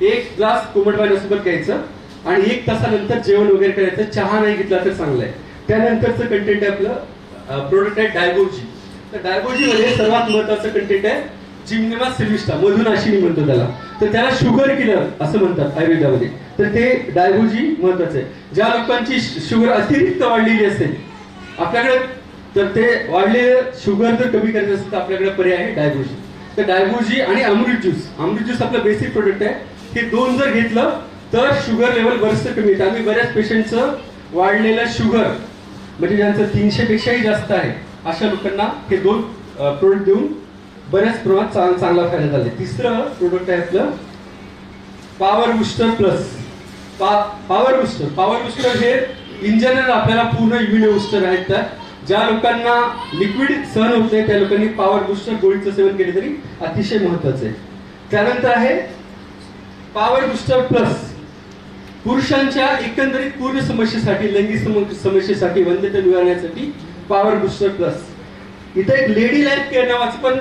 1 ग्लास कोमट पाण्यासोबत घ्यायचं आणि 1 तासानंतर जेवण वगैरे करायचं. चहा नाही घेतला तर चांगलं आहे. त्यानंतरचं कंटेंट आहे आपलं प्रोडक्ट आहे डायगोजी. तर डायगोजी मध्ये सर्वात महत्वाचं कंटेंट आहे जिम्नेमा सिल्विस्टा, मधुनाशिनी म्हणतो त्याला. तर त्याला शुगर किलर असं म्हणतात आयुर्वेदामध्ये. तर ते डायगोजी महत्वाचं आहे. ज्या लोकांची शुगर अतिरिक्त वाढलेली असेल आपल्याकडे, तर ते वाढलेलं शुगर जर कमी करायचं असेल तर आपल्याकडे पर्याय आहे डायगोजी. तर डायगोजी आणि अमृत ज्यूस आपलं बेसिक प्रोडक्ट आहे. हे दोन जर घेतलं तर शुगर लेवल बरंचसं कमी येतं. आम्ही बऱ्याच पेशंटचं वाढलेलं शुगर म्हणजे ज्यांचं 300 पेक्षाही जास्त आहे अशा लोकांना हे दोन प्रोडक्ट देऊन बऱ्याच प्रमाणात चांगला फायदा झाला. तिसरं प्रोडक्ट आहे आपलं power booster plus. Power booster हे इन जनरल आपल्याला पूर्ण इम्युनो बुस्टर आहेत. तर ज्या लोकांना लिक्विड सहन होत नाही त्या लोकांनी पॉवर बुस्टर गोळीचं सेवन केले तरी अतिशय महत्वाचं आहे. त्यानंतर आहे पॉवर बुस्टर प्लस. पुरुषांच्या एकंदरीत पूर्ण समस्येसाठी, लैंगिक समस्येसाठी, वंध्यता निवारण्यासाठी पॉवर बुस्टर प्लस. इथं एक लेडी लाईफ केअर नावाचं पण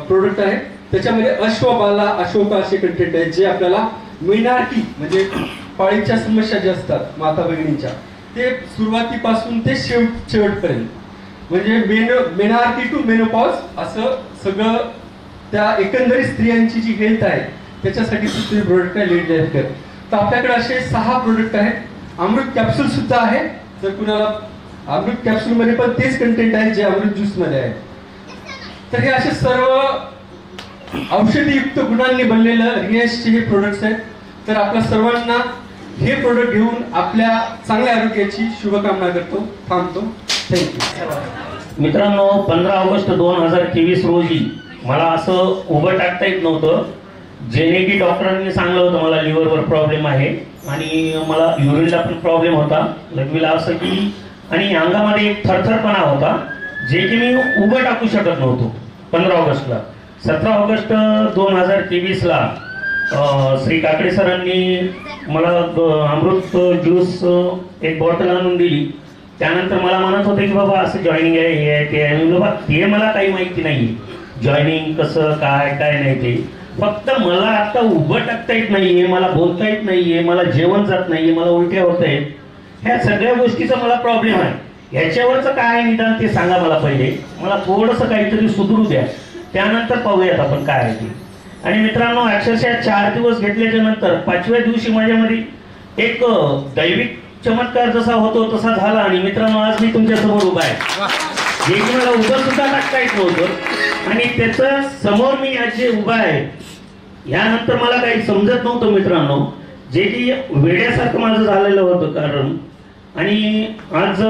प्रोडक्ट आहे. त्याच्यामध्ये अश्वबाला, अशोका असे कंटेंट आहेत जे आपल्याला मेनार्की म्हणजे पाळीच्या समस्या ज्या असतात माता भगिनींच्या, ते सुरुवातीपासून ते शेवटपर्यंत म्हणजे मेनार्की टू मेनोपॉज असं सगळं त्या एकंदरीत स्त्रियांची जी हेल्थ आहे त्याच्यासाठी तुम्ही प्रोडक्ट काय लीड कर. तर आपल्याकडे असे 6 प्रोडक्ट आहेत. अमृत कॅप्सूल सुद्धा आहे. जर कुणाला अमृत कॅप्सूल मध्ये पण तेच कंटेंट आहे जे अमृत ज्यूस मध्ये आहे. तर हे असे सर्व औषधीयुक्त गुणांनी बनलेलं रियाजचे हे प्रोडक्ट्स आहेत. तर आपल्या सर्वांना हे प्रोडक्ट घेऊन आपल्या चांगल्या आरोग्याची शुभकामना करतो. थांबतो. थँक्यू. मित्रांनो, 15 ऑगस्ट 2023 रोजी मला असं उभं टाकता येत नव्हतं. जेणे की डॉक्टरांनी सांगलं होतं मला लिव्हरवर प्रॉब्लेम आहे आणि मला युरिनला पण प्रॉब्लेम होता, लघवीला असं की, आणि अंगामध्ये एक थरथरपणा होता जे की मी उभं टाकू शकत नव्हतो. 15 ऑगस्टला 17 ऑगस्ट 2023ला श्री काकडे सरांनी मला अमृत ज्यूस एक बॉटल आणून दिली. त्यानंतर मला म्हणत होते की बाबा असं जॉईनिंग आहे, हे आहे, ते आहे. बाबा ते मला काही माहिती नाही, जॉईनिंग कसं काय काय नाही ते. फक्त मला आता उभं टाकता येत नाहीये, मला बोलता येत नाहीये, मला जेवण जात नाहीये, मला उलट्या होत आहेत. ह्या सगळ्या गोष्टीचा मला प्रॉब्लेम आहे. ह्याच्यावरचं काय निदान ते सांगा मला पहिले. मला थोडंसं काहीतरी सुधरू द्या, त्यानंतर पाहूयात आपण काय आहे ते. आणि मित्रांनो, अक्षरशः 4 दिवस घेतल्याच्या नंतर 5व्या दिवशी माझ्यामध्ये एक दैविक चमत्कार जसा होतो तसा झाला. आणि मित्रांनो, आज मी तुमच्या समोर उभा आहे, जे की मला उभं सुद्धा टाकता येत नव्हतं. आणि त्याच्या समोर मी आज जे उभा आहे, यानंतर मला काही समजत नव्हतं मित्रांनो, जे की वेड्यासारखं माझं झालेलं होतं कारण. आणि आज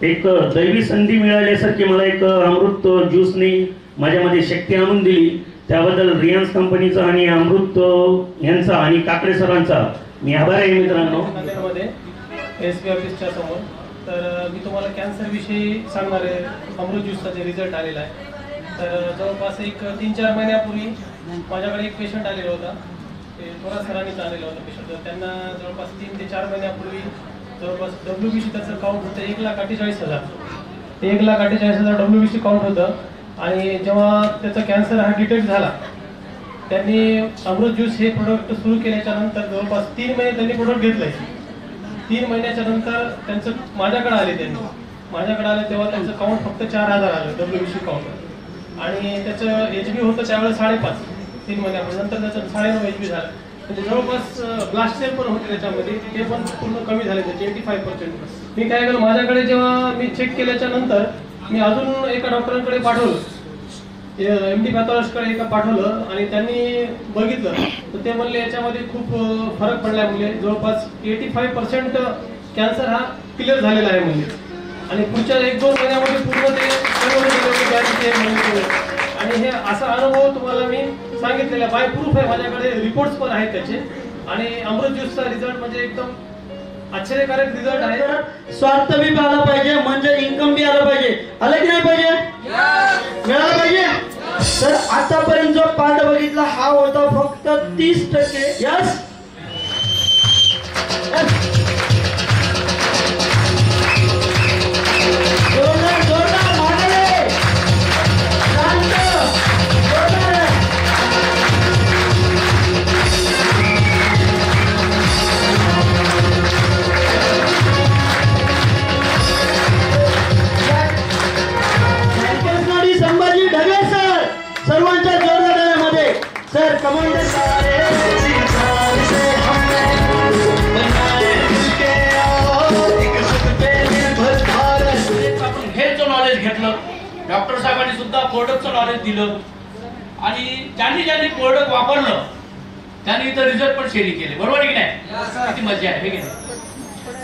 एक दैवी संधी मिळाल्यासारखी मला एक अमृत ज्यूसने माझ्यामध्ये शक्ती आणून दिली. त्याबद्दल रिलायन्स कंपनीचा आणि अमृत यांचा आणि काकडे सरांचा मी आभार आहे मित्रांनो. SB ऑफिसच्या समोर. तर मी तुम्हाला कॅन्सर विषयी सांगणार आहे. अमृत ज्यूसचा जे रिझल्ट आलेला आहे, तर जवळपास एक 3-4 महिन्यापूर्वी माझ्याकडे एक पेशंट आलेला होता. ते थोडा सरांनीच आलेला होता पेशंट. तर त्यांना जवळपास 3 ते 4 महिन्यापूर्वी जवळपास WBC त्याचं काउंट होतं 1,48,000. 1,48,000 WBC काउंट होतं. आणि जेव्हा त्याचा कॅन्सर हा डिटेक्ट झाला, त्यांनी अमृत ज्यूस हे प्रोडक्ट सुरू केल्याच्या नंतर जवळपास 3 महिने त्यांनी प्रोडक्ट घेतलंय. 3 महिन्याच्या नंतर त्यांचं माझ्याकडे आले तेव्हा त्यांचं काउंट फक्त 4,000 आलं WBC काउंट. आणि त्याचं HB होतं त्यावेळेस 5.5. 3 महिन्यापूर्वी नंतर त्याचं 9.5 HB झालं. म्हणजे जवळपास ब्लास्ट सेल पण होते त्याच्यामध्ये, ते पण पूर्ण कमी झाले त्याचे 85%. मी काय केलं, माझ्याकडे जेव्हा मी चेक केल्याच्या नंतर मी अजून एका डॉक्टरांकडे पाठवलं, MD पॅथॉलॉजिस्टकडे एका पाठवलं. आणि त्यांनी बघितलं तर ते म्हणले याच्यामध्ये खूप फरक पडलाय. म्हणजे जवळपास 85% कॅन्सर हा क्लिअर झालेला आहे म्हणजे. आणि पुढच्या 1-2 महिन्यामध्ये पूर्ण ते आणि हे असा अनुभव तुम्हाला मी सांगितलेला बाय प्रूफ आहे. माझ्याकडे रिपोर्ट्स पण आहेत त्याचे. आणि अमृत ज्यूसचा रिझल्ट म्हणजे एकदम आश्चर्यकारक रिझल्ट आहे. स्वार्थ बी आला पाहिजे, म्हणजे इन्कम बी आलं पाहिजे. आलं की नाही पाहिजे? मिळालं पाहिजे. तर आतापर्यंत जो पार्ट बघितला हा होता फक्त 30%. यस, संभाजी ढगे सर, सर्वांच्या जोरदारामध्ये सर कमांडर. आपण हेल्थचं नॉलेज घेतलं, डॉक्टर साहेबांनी सुद्धा प्रोडक्टचं नॉलेज दिलं. आणि ज्यांनी ज्यांनी प्रोडक्ट वापरलं त्यांनी इथं रिझल्ट पण शेअरिंग केले. बरोबर आहे की नाही? किती मजा आहे की नाही?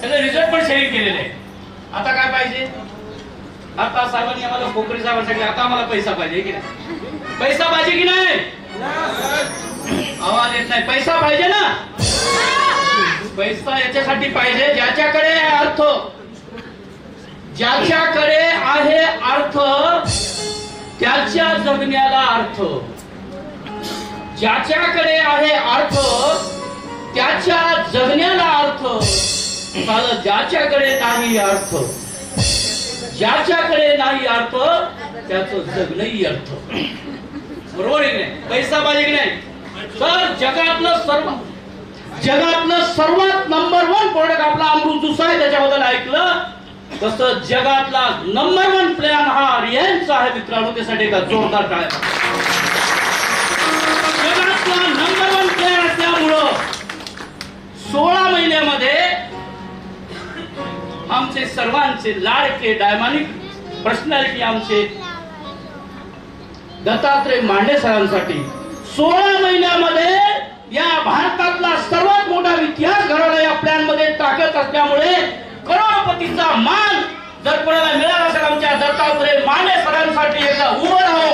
सगळे रिझल्ट पण शेअरिंग केलेले आहे. आता काय पाहिजे? आता साहेबांनी आम्हाला कोकरी साहेबांनी सांगितलं आता आम्हाला पैसा पाहिजे की नाही? पैसा पाहिजे की नाही? आवाज येत नाही. पैसा पाहिजे ना? पैसा याच्यासाठी पाहिजे ज्याच्याकडे अर्थ, ज्याच्याकडे आहे अर्थ त्याच्या जगण्याला अर्थ. ज्याच्याकडे आहे अर्थ त्याच्या जगण्याला अर्थ. ज्याच्याकडे नाही अर्थ, ज्याच्याकडे नाही अर्थ त्याचं जगणंही अर्थ. बरोबर आहे की नाही? पैसा पाहिजे की नाही? तर जगातलं सर्वात नंबर 1 प्रोडक्ट आपला अमृत ज्यूस आहे. त्याच्याबद्दल ऐकलं तसं जगातला नंबर 1 प्लॅन हा रिलायन्सचा आहे मित्रांनो. त्यासाठी का जोरदार टाळ्या. जगातला नंबर 1 सर्वांचे लाडके डायनामिक पर्सनॅलिटी आमचे दत्तात्रय मांडे सरांसाठी 16 महिन्यामध्ये या भारतातला सर्वात मोठा इतिहास घडवला या प्लॅन मध्ये टाकत असल्यामुळे करोडपतीचा मान जर कोणाला मिळाला असेल आमच्या दत्तात्रय मांडे सरांसाठी एकदा उभं राहू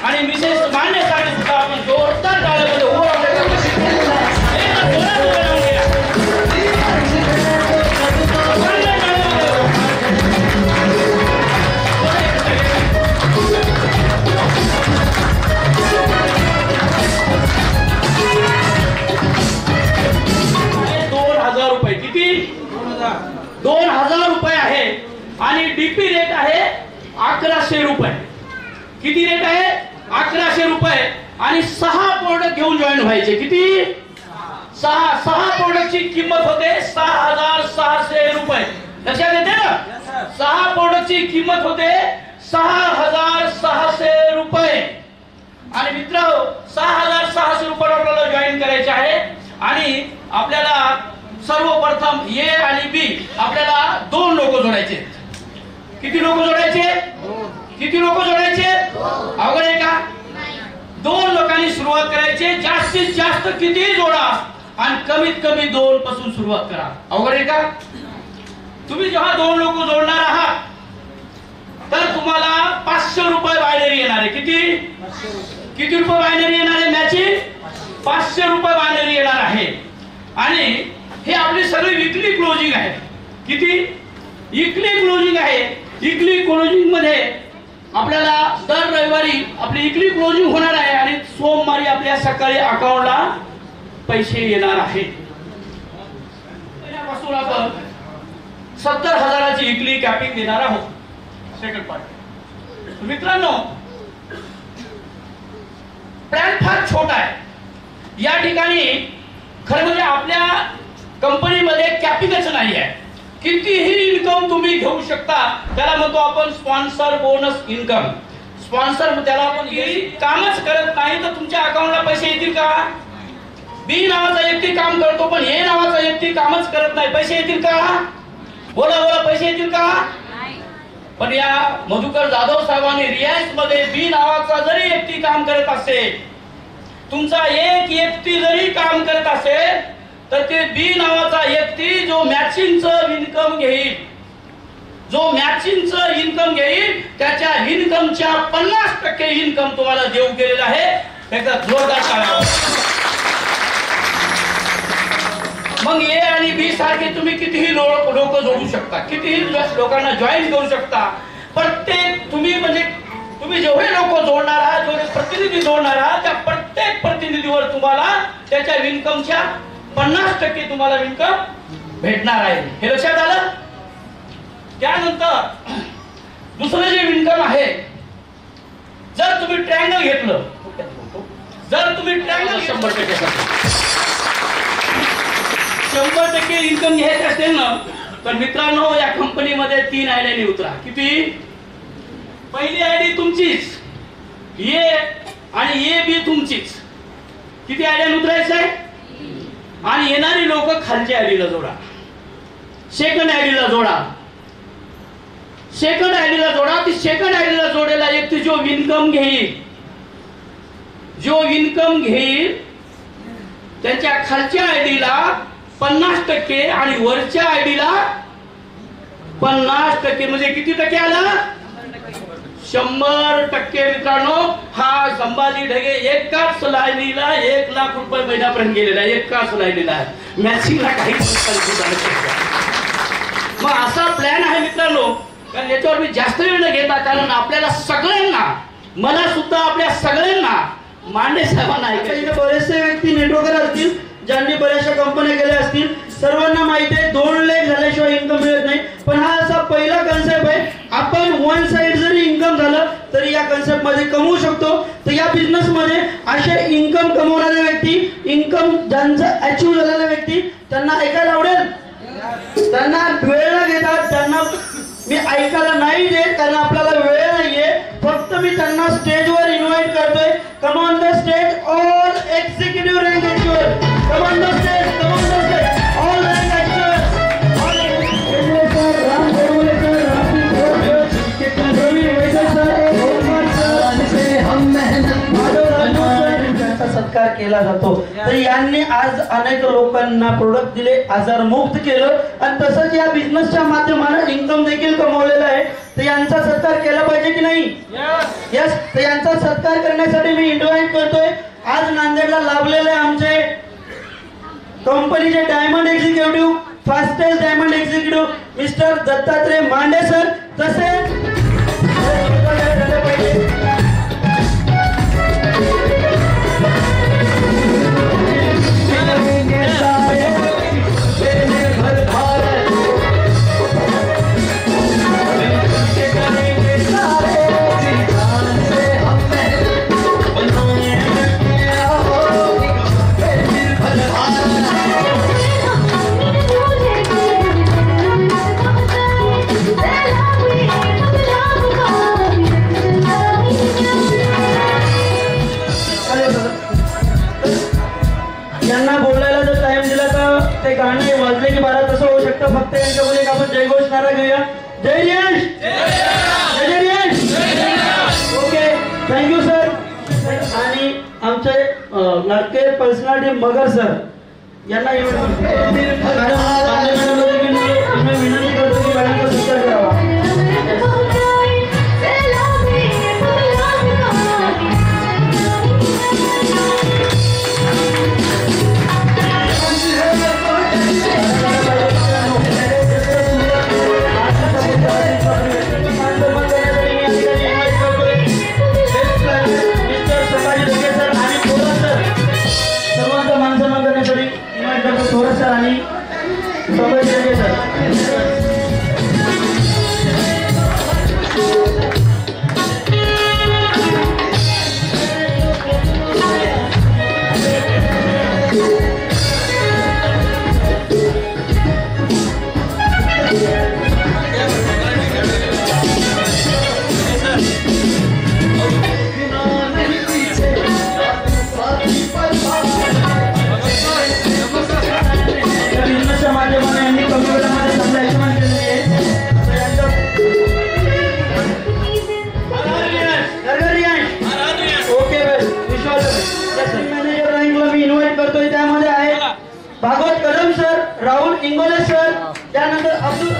आणि विशेष मांडेसाठी सुद्धा आपण जोरदार टाळ्यांमध्ये उभं राहू. किती 2000 रुपये आहे आणि डीपी रेट आहे 1100 रुपये. किती रेट आहे 1100 रुपये आणि 6 प्रोडक्ट घेऊन जॉईन व्हायचे. किती 6 प्रोडक्टची किंमत होते 6600 रुपये. लक्षात येते ना 6 प्रोडक्टची किंमत होते 6600 रुपये. आणि मित्र 6600 रुपये आपल्याला जॉईन करायचे आहे आणि आपल्याला सर्वप्रथम ए आणि बी आपल्याला 2 लोक जोडायचे. किती लोक जोडायचे किती लोक जोडायचे अवघड आहे का 2 लोकांनी सुरुवात करायची. जास्तीत जास्त किती जोडा आणि कमीत कमी 2 पासून सुरुवात करा. अवघड आहे का तुम्ही जेव्हा 2 लोक जोडणार आहात तर तुम्हाला 500 रुपये बायनरी येणार आहे. किती रुपये बायनरी येणार आहे मॅचिंग 500 रुपये बायनरी येणार आहे. आणि हे आपली सगळी वीकली क्लोजिंग आहे. किती वीकली क्लोजिंग आहे. वीकली क्लोजिंग मध्ये आपल्याला दर रविवारी आपली वीकली क्लोजिंग होणार आहे आणि सोमवारी आपल्या सकाळी अकाउंटला पैसे येणार आहेत. त्यापासून आपण 70,000ची वीकली कॅपिंग देणार आहोत. सेकंड पार्ट मित्रांनो प्लॅन फार छोटा आहे. या ठिकाणी खरं म्हणजे आपल्या कंपनीमध्ये कॅपिंगच नाही आहे. कितीही इन्कम तुम्ही घेऊ शकता त्याला म्हणतो आपण स्पॉन्सर बोनस इन्कम. स्पॉन्सर त्याला आपण कामच करत नाही तर तुमच्या अकाउंटला पैसे येतील का. बी नावाचा व्यक्ती काम करतो पण ए नावाचा व्यक्ती कामच करत नाही पैसे येतील का. बोला पैसे येतील का. पण या मधुकर जाधव साहेबांनी रिलायन्स मध्ये बी नावाचा जरी व्यक्ती काम करत असेल तुमचा एक व्यक्ती जरी काम करत असेल तर ते बी नावाचा व्यक्ती जो मॅचिंगचं इन्कम घेईल त्याच्या इन्कमच्या 50% इन्कम तुम्हाला देऊ केलेला आहे. त्याचा जोरदार टाळ्या. मग ए आणि बी सारखे तुम्ही कितीही लोक जोडू शकता कितीही लोकांना जॉईन करू शकता. प्रत्येक तुम्ही जेवढे लोक जोडणार आहात जेवढे प्रतिनिधी जोडणार आहात त्या प्रत्येक प्रतिनिधीवर तुम्हाला त्याच्या इन्कमच्या 50% तुम्हाला इन्कम भेटणार आहे. हे लक्षात आलं. त्यानंतर दुसरं जे इन्कम आहे जर तुम्ही ट्रायंगल घेतलं 100% इन्कम घ्यायचं असेल ना तर मित्रांनो या कंपनीमध्ये 3 आयडियाने उतरा. किती पहिली आयडी तुमचीच ए आणि ए बी तुमचीच. किती आयडियाने उतरायचं आहे आणि येणारी लोक खालच्या आयडीला जोडा. सेकंड आयडीला जोडा. ती सेकंड आयडीला जोडेला व्यक्ती जो इन्कम घेईल त्याच्या खालच्या आयडीला 50% आणि वरच्या आयडीला 50% म्हणजे किती टक्के आला 100%. मित्रांनो हा संभाजी ढगे एकाच लाईनीला 1 लाख रुपये महिन्यापर्यंत गेलेला आहे. एकाच लाईनीला मॅचिंगला काही मग असा प्लॅन आहे मित्रांनो. कारण याच्यावर मी जास्त वेळ न घेता कारण आपल्याला सगळ्यांना मला सुद्धा आपल्या सगळ्यांना मांडे साहेबांना इथे बरेचसे व्यक्ती नेटवर्कर असतील ज्यांनी बऱ्याचशा कंपन्या केल्या असतील. सर्वांना माहिती आहे 2 लाख झाल्याशिवाय इन्कम मिळत नाही. पण हा असा पहिला कन्सेप्ट आहे. आपण वन साइड जरी इन्कम झालं तरी या कन्सेप्ट मध्ये कमवू शकतो. तर या बिझनेस मध्ये असे इन्कम कमवणारे व्यक्ती इन्कम ज्यांचं अचीव्ह झालेले व्यक्ती त्यांना ऐकायला आवडेल. त्यांना वेळ न घेता त्यांना मी ऐकायला नाही देत कारण आपल्याला वेळ नाहीये. फक्त मी त्यांना स्टेजवर इन्व्हाइट करतोय. Come on the stage all executive rank actual. Come on the stage all rank actual. All Ram केला जातो. तर यांनी आज अनेक लोकांना प्रोडक्ट दिले, आजारमुक्त केलं आणि तसंच या बिझनेसच्या माध्यमाने इन्कम देखील कमवलेला आहे. तर यांचा सत्कार केला पाहिजे की नाही? यस. तर यांचा सत्कार करण्यासाठी मी इन्व्हाइट करतोय. आज नांदेडला लाभलेले आमचे कंपनीचे diamond executive, fastest diamond executive mister Dattatray Mande sir. तसेच यांना बोलायला जर टाइम दिला तर ते गाणे वाजले की बारा तसं होऊ शकतं. फक्त यांच्यामध्ये एक आपण जयघोष नारा घेऊया. जय यश, जय यश. Okay, thank you sir. आणि आमचे नाटके पर्सनॅलिटी मगर सर यांना विनंती करतो की मॅडमचा सत्कार करावा. थोरस सर आणि संभाजी सर. त्यामध्ये आहेत भागवत कदम सर, राहुल इंगोले सर, त्यानंतर Abdul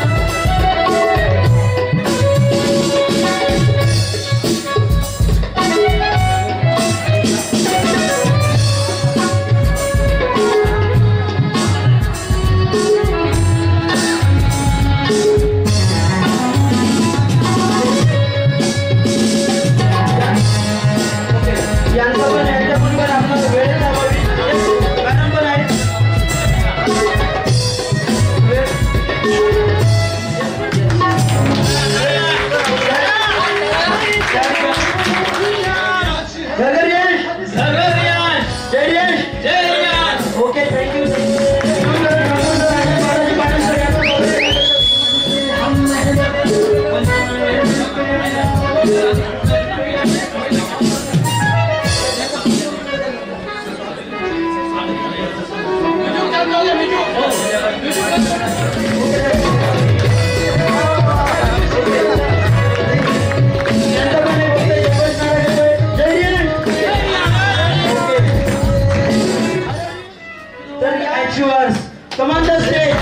come on the stage.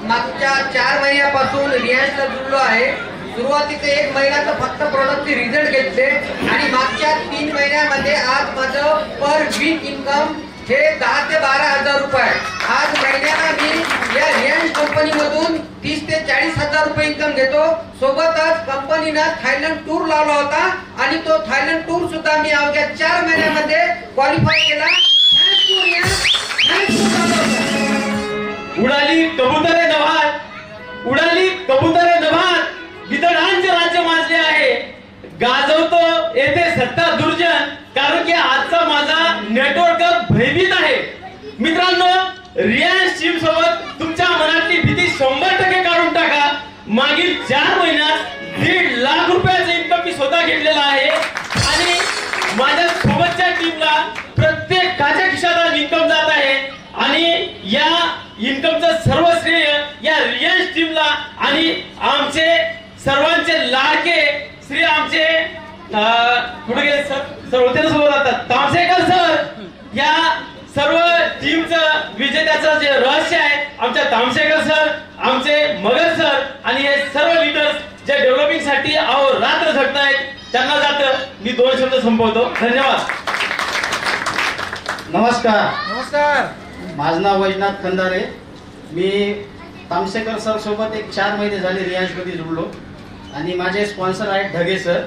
मागच्या 4 महिन्यापासून रिलायन्सला जुळलो आहे. सुरुवातीचे 1 महिन्यात फक्त प्रोडक्टचे रिझल्ट घेतले आणि मागच्या 3 महिन्यामध्ये आज माझं पर वीक इन्कम हे 10 ते 12 हजार रुपये. आज महिन्याला मी या रिलायन्स कंपनीमधून 30 ते 40 हजार रुपये इन्कम घेतो. सोबतच कंपनीनं थायलंड टूर लावला होता आणि तो थायलंड टूर सुद्धा मी अवघ्या 4 महिन्यामध्ये क्वालिफाय केला. उडाली कबुतरे नभात, उडाली कबुतरे नभात, गिधडांचे राज्य माजले आहे. गाजवतो येथे सत्ता दुर्जन, कारण की आजचा माझा नेटवर्क भयभीत आहे. मित्रांनो, रिलायन्स टीम सोबत तुमच्या मनातली भीती 100% काढून टाका. मागील 4 महिन्यात 1.5 लाख रुपयाचं इन्कम मी स्वतः घेतलेलं आहे आणि माझ्या सोबतच्या टीमला प्रत्येकाच्या खिशात इन्कम जात आहे आणि या इन्कमचं सर्व श्रेय या रिलायन्स टीमला आणि आमचे सर्वांचे लाडके श्री आमचे कुठे गेले सर होते ना सोबत आता तामसेकर सर या सर्व टीमचं विजेत्याचं जे रहस्य आहे आमच्या तामसेकर सर आमचे मगर सर आणि हे सर्व लीडर्स जे डेव्हलपिंग साठी रात्र झटतायत त्यांना जातं मी 2 शब्द संपवतो. धन्यवाद. नमस्कार. माझं नाव वैजनाथ खंदारे. मी तामसेकर सर सोबत एक 4 महिने झाले रिलायन्स मध्ये जुळलो आणि माझे स्पॉन्सर आहेत ढगे सर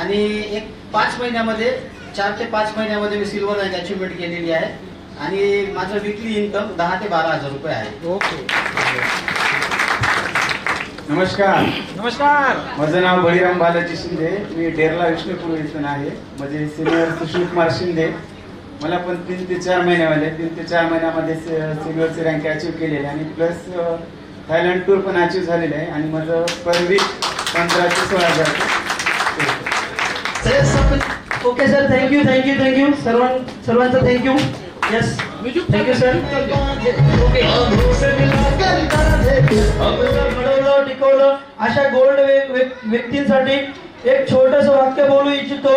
आणि एक 5 महिन्यामध्ये 4 ते 5 महिन्यामध्ये मी सिल्वर रँक अचिव्हमेंट केलेली आहे आणि माझं विकली इन्कम 10 ते 12 हजार रुपये आहे. ओके. नमस्कार. माझं नाव बळीराम बालाजी शिंदे. मी डेरला विष्णुपूर इथून आहे. माझे सिनियर सुशील कुमार शिंदे. मला पण 3 ते 4 महिन्यामध्ये 3 ते 4 महिन्यामध्ये सिल्वरचे रँक अचीव्ह केलेले आणि प्लस थायलंड टूर पण अचीव्ह झालेलं आहे आणि माझं पर वीक 15 ते 16 हजार. Okay sir. थँक्यू सर्वांचं थँक्यू. Yes thank you sir. घडवलं टिकवलं अशा गोल्ड व्यक्तींसाठी एक छोटस वाक्य बोलू इच्छितो.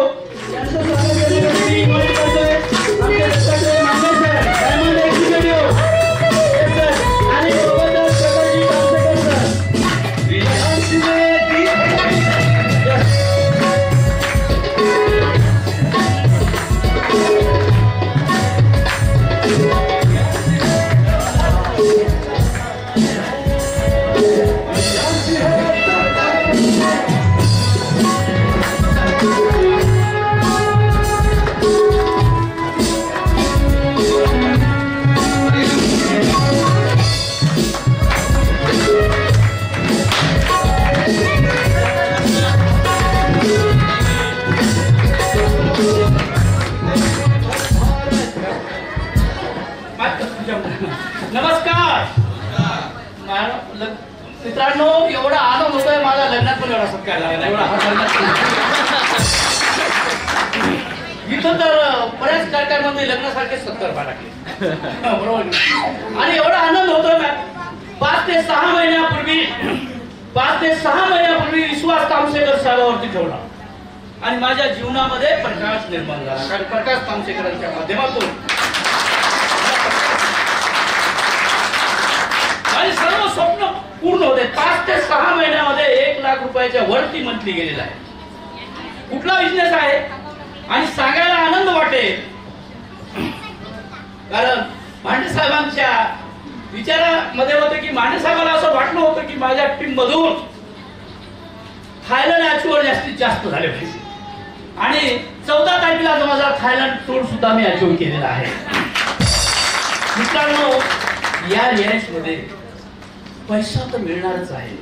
आणि मित्रांनो एवढा आनंद होतोय माझ्या लग्नात पण एवढा सत्कार झाला एवढा इथं तर बऱ्याच कार्यक्रमांमध्ये लग्नासारखे सत्कार लागले बरोबर आणि एवढा आनंद होतोय ना 5 ते 6 महिन्यापूर्वी विश्वास तामसेकर साहेबांवरती ठेवला आणि माझ्या जीवनामध्ये प्रकाश निर्माण झाला कारण प्रकाश तामसेकरांच्या माध्यमातून आणि सर्व स्वप्न पूर्ण होते. 5 ते 6 महिन्यामध्ये 1 लाख रुपयाच्या वरती मंथली गेलेला आहे. कुठला बिझनेस आहे आणि सांगायला आनंद वाटेल कारण मांडे साहेबांच्या विचारामध्ये होतं की मांडे साहेबांना असं वाटलं होतं की माझ्या टीम मधून थायलंड अचीव्ह जास्तीत जास्त झाले पाहिजे आणि 14 तारखेला माझा थायलंड टूर सुद्धा मी अचीव्ह केलेला आहे. मित्रांनो या रिलायन्स मध्ये पैसा तर मिळणारच आहे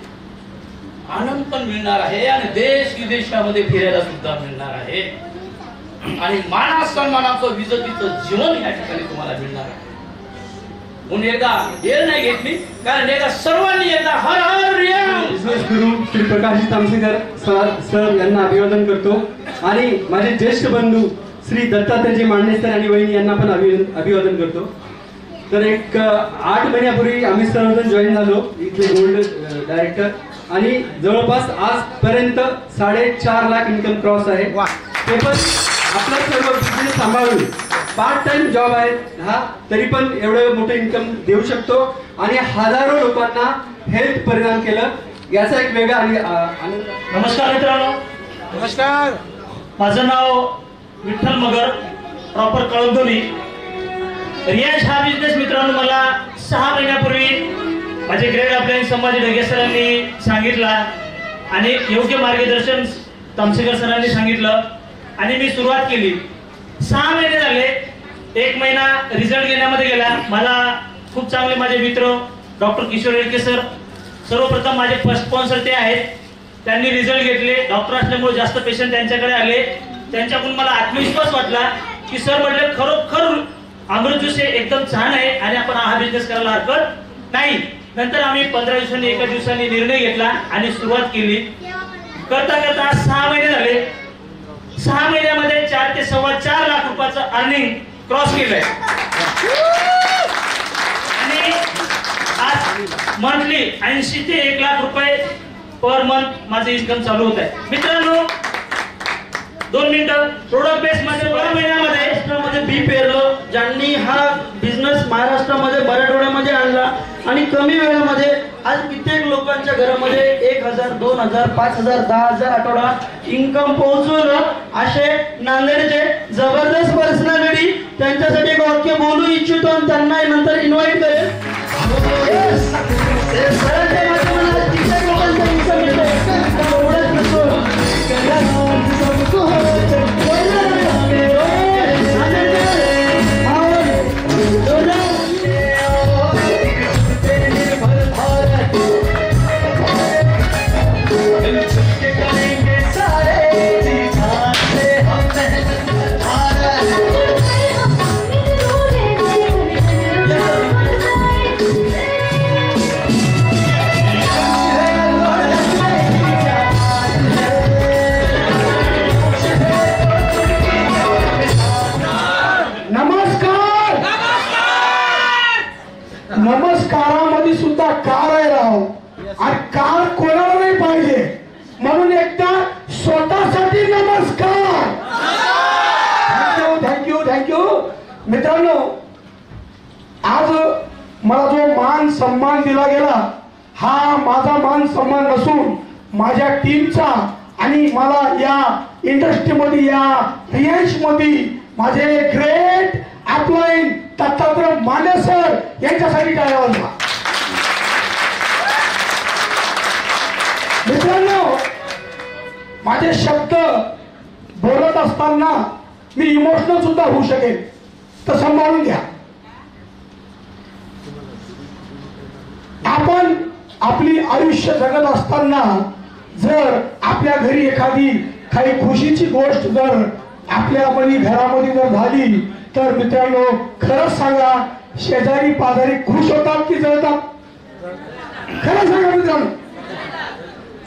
आनंद पण मिळणार आहे आणि देश विदेशामध्ये फिरायला सुद्धा मिळणार आहे आणि मान सन्मानाचं विजतीचं जीवन या ठिकाणी तुम्हाला मिळणार आहे. म्हणून एकदा वेळ नाही घेतली कारण एकदा सर्वांनी एकदा हर हर रिलायन्स गुरु श्री प्रकाश तामसेकर सर यांना अभिवादन करतो आणि माझे ज्येष्ठ बंधू श्री दत्तात्रयजी मांडे सर आणि वहिनी यांना पण अभिवादन करतो. तर एक 8 महिन्यापूर्वी आम्ही सर्वजण जॉईन झालो इथले गोल्ड डायरेक्टर आणि जवळपास आजपर्यंत 4.5 लाख इन्कम क्रॉस आहे. ते पण आपला सर्व बिझनेस सांभाळून पार्ट टाइम जॉब आहे हा तरी पण एवढं मोठं इन्कम देऊ शकतो आणि हजारो लोकांना हेल्थ परिणाम केलं याचा एक वेगळा आनंद. नमस्कार मित्रांनो. नमस्कार. माझं नाव विठ्ठल मगर प्रॉपर कळमदोली. रिलायन्स हा बिझनेस मित्रांनो मला 6 महिन्यापूर्वी माझे ग्रेड अपलाईन संभाजी ढगे सरांनी सांगितला आणि योग्य मार्गदर्शन तामसेकर सरांनी सांगितलं आणि मी सुरुवात केली. 6 महिने झाले. 1 महिना रिझल्ट घेण्यामध्ये गेला. मला खूप चांगले माझे मित्र डॉक्टर किशोर येळके सर सर्वप्रथम माझे फर्स्ट स्पॉन्सर ते आहेत. त्यांनी रिझल्ट घेतले. डॉक्टर असल्यामुळे जास्त पेशंट त्यांच्याकडे आले. त्यांच्याकडून मला आत्मविश्वास वाटला की सर म्हटले खरोखर अमृत ज्यूस हे एकदम छान आहे आणि आपण हा बिझनेस करायला हरकत नाही. नंतर आम्ही 15 दिवसांनी 1 दिवसांनी निर्णय घेतला आणि सुरुवात केली. करता करता 6 महिने झाले. 6 महिन्यामध्ये 4 ते 4.25 लाख रुपयाचं अर्निंग क्रॉस केलंय आणि आज मंथली 80 ते 1 लाख रुपये पर मंथ माझं इन्कम चालू होत आहे. मित्रांनो 2 मिनिटं. प्रोडक्ट बेस मध्ये 12 महिन्यामध्ये बी पेरलं, ज्यांनी हा बिझनेस महाराष्ट्रामध्ये मराठवाड्यामध्ये आणला आणि कमी वेळामध्ये आज कित्येक लोकांच्या घरामध्ये 1,000, 2,000, 5,000, 10,000 आठवडा इन्कम पोहोचवलं. असे नांदेडचे जबरदस्त पर्सनॅलिटी, त्यांच्यासाठी एक वाक्य बोलू इच्छितो आणि त्यांना नंतर इन्व्हाइट करेल. नमस्कारामध्ये सुद्धा कार आहे राव, आणि कार कोणाला नाही पाहिजे म्हणून एकदा स्वतःसाठी नमस्कार. Thank you thank you. मित्रांनो, आज मला जो मान सन्मान दिला गेला हा माझा मान सन्मान नसून माझ्या टीमचा आणि मला या इंडस्ट्रीमध्ये या रियांश मध्ये माझे great up line Dattatray Mane sir यांच्यासाठी टाळ्या वाजवा. मित्रांनो, माझे शब्द बोलत असताना मी इमोशनल सुद्धा होऊ शकेल, तर सांभाळून घ्या. आपण आपली आयुष्य जगत असताना जर आपल्या घरी एखादी काही खुशीची गोष्ट जर आपल्या घरामध्ये जर झाली तर मित्रांनो, खरंच सांगा, शेजारी पाजारी खुश होतात की जळतात? खरं सांगा मित्रांनो.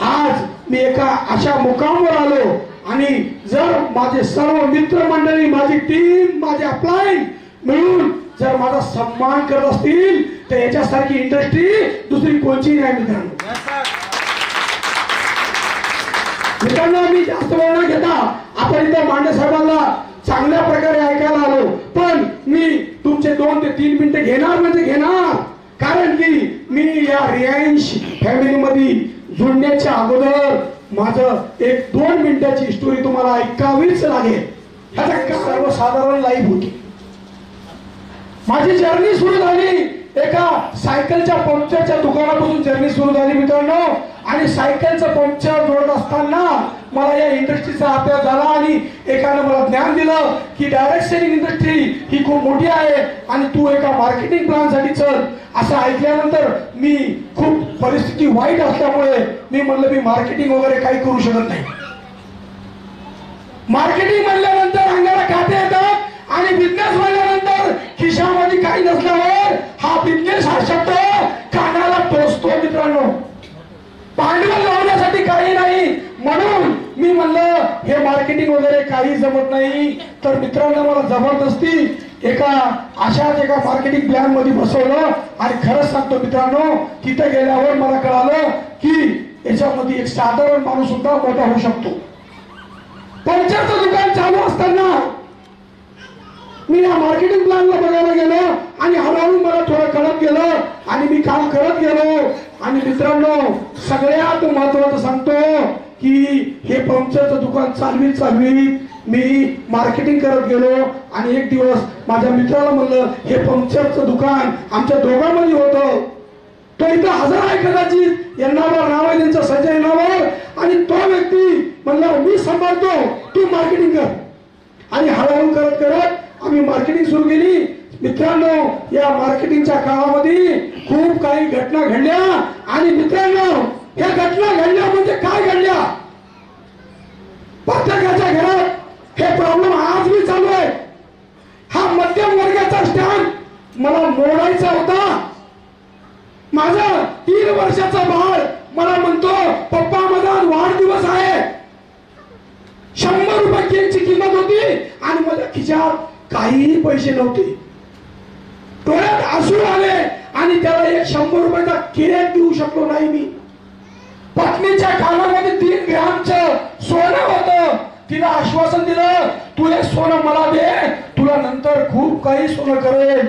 आज मी एका अशा मुकामावर आलो आणि जर माझे सर्व मित्रमंडळी, माझी टीम, माझे अपलाईन मिळून जर माझा सन्मान करत असतील तर याच्यासारखी इंडस्ट्री दुसरी कोणची नाही मित्रांनो. मित्रांनो, मी जास्त वेळ न घेता आपण इथं मांडे साहेबांना चांगल्या प्रकारे ऐकायला आलो, पण मी तुमचे 2 ते 3 मिनिटं घेणार म्हणजे घेणार, कारण की मी या रियांश फॅमिलीमध्ये जुळण्याच्या अगोदर माझं 1-2 मिनिटाची स्टोरी तुम्हाला ऐकावीच लागेल. ह्याचा सर्वसाधारण लाईफ होती. माझी जर्नी सुरू झाली एका सायकलच्या पंक्चरच्या दुकानापासून जर्नी सुरू झाली मित्रांनो. आणि सायकलचं पंक्चर जोडत असताना मला या इंडस्ट्रीचा अभ्यास झाला आणि एकाने मला ज्ञान दिलं की डायरेक्ट सेलिंग इंडस्ट्री ही खूप मोठी आहे आणि तू एका मार्केटिंग प्लॅन साठी चल. असं ऐकल्यानंतर मी खूप परिस्थिती वाईट असल्यामुळे मी म्हणलं मी मार्केटिंग वगैरे काही करू शकत नाही. मार्केटिंग म्हणल्यानंतर अंगाला काटे येतात आणि बिझनेस म्हणल्यानंतर खिशामध्ये काही नसल्यावर हा बिझनेस हा शब्द कानाला टोचतो मित्रांनो. भांडवल लावण्यासाठी काही नाही म्हणून मी म्हणलं हे मार्केटिंग वगैरे काही जमत नाही. तर मित्रांनो, मला जबरदस्ती एका अशाच एका मार्केटिंग प्लॅन मध्ये बसवलं आणि खरंच सांगतो मित्रांनो, तिथे गेल्यावर मला कळालं की याच्यामध्ये एक साधारण माणूस सुद्धा मोठा होऊ शकतो. पंक्चरचं दुकान चालू असताना मी या मार्केटिंग प्लॅनला बघायला गेलो आणि हळूहळू मला थोडं कळत गेलं आणि मी काम करत गेलो. आणि मित्रांनो, सगळ्यात महत्वाचं सांगतो की हे पंक्चरचं दुकान चालवीत मी मार्केटिंग करत गेलो आणि एक दिवस माझ्या मित्राला म्हणलं हे पंक्चरचं दुकान आमच्या दोघांमध्ये होतं. तो इथं हजर आहे कदाचित, यांनावर नाव आहे त्यांचं, संजय नावावर. आणि तो व्यक्ती म्हणला मी सांभाळतो, तू मार्केटिंग कर. आणि हळूहळू करत करत आम्ही मार्केटिंग सुरू केली. मित्रांनो, या मार्केटिंगच्या काळामध्ये खूप काही घटना घडल्या आणि मित्रांनो, या घटना घडल्या म्हणजे काय घडल्या, प्रत्येकाच्या घरात हे प्रॉब्लेम आज भी चालू आहे. हा मध्यम वर्गाचा मला मोडायचा होता. माझा 3 वर्षाचा बाळ मला म्हणतो पप्पा माझा वाढदिवस आहे. 100 रुपये केकची किंमत होती आणि माझ्या खिशात काहीही पैसे नव्हते. डोळ्यात आसू आले आणि त्याला एक 100 रुपयाचा केक देऊ शकलो नाही मी. पत्नीच्या कानामध्ये 3 ग्रॅमचं सोनं होतं. तिला आश्वासन दिलं तू हे सोनं मला दे, तुला नंतर खूप काही सोनं करेल.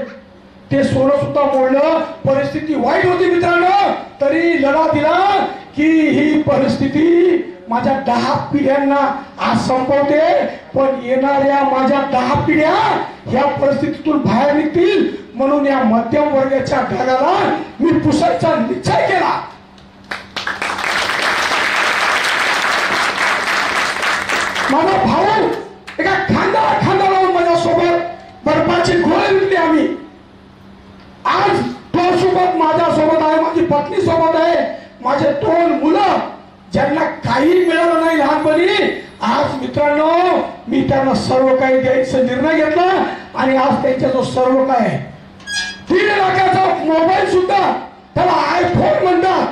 ते सोनं सुद्धा मोडलं. परिस्थिती वाईट होती मित्रांनो, तरी लढा दिला की ही परिस्थिती माझ्या 10 पिढ्यांना आज संपवते, पण येणाऱ्या माझ्या 10 पिढ्या ह्या परिस्थितीतून बाहेर निघतील. म्हणून या मध्यम वर्गाच्या ढगाला मी पुसायचा निश्चय केला. माझा भाऊ एका खांदा लावून माझ्या सोबत बर्फाची गोळे विकली आम्ही. आज तो सोबत माझ्या सोबत आहे, माझी पत्नी सोबत आहे, माझे 2 मुलं ज्यांना काही मिळालं नाही लहानपणी. आज मित्रांनो मी त्यांना सर्व काही द्यायचा निर्णय घेतला आणि आज त्यांच्या जो सर्व काय 3 लाखाचा मोबाईल सुद्धा त्याला आयफोन म्हणतात,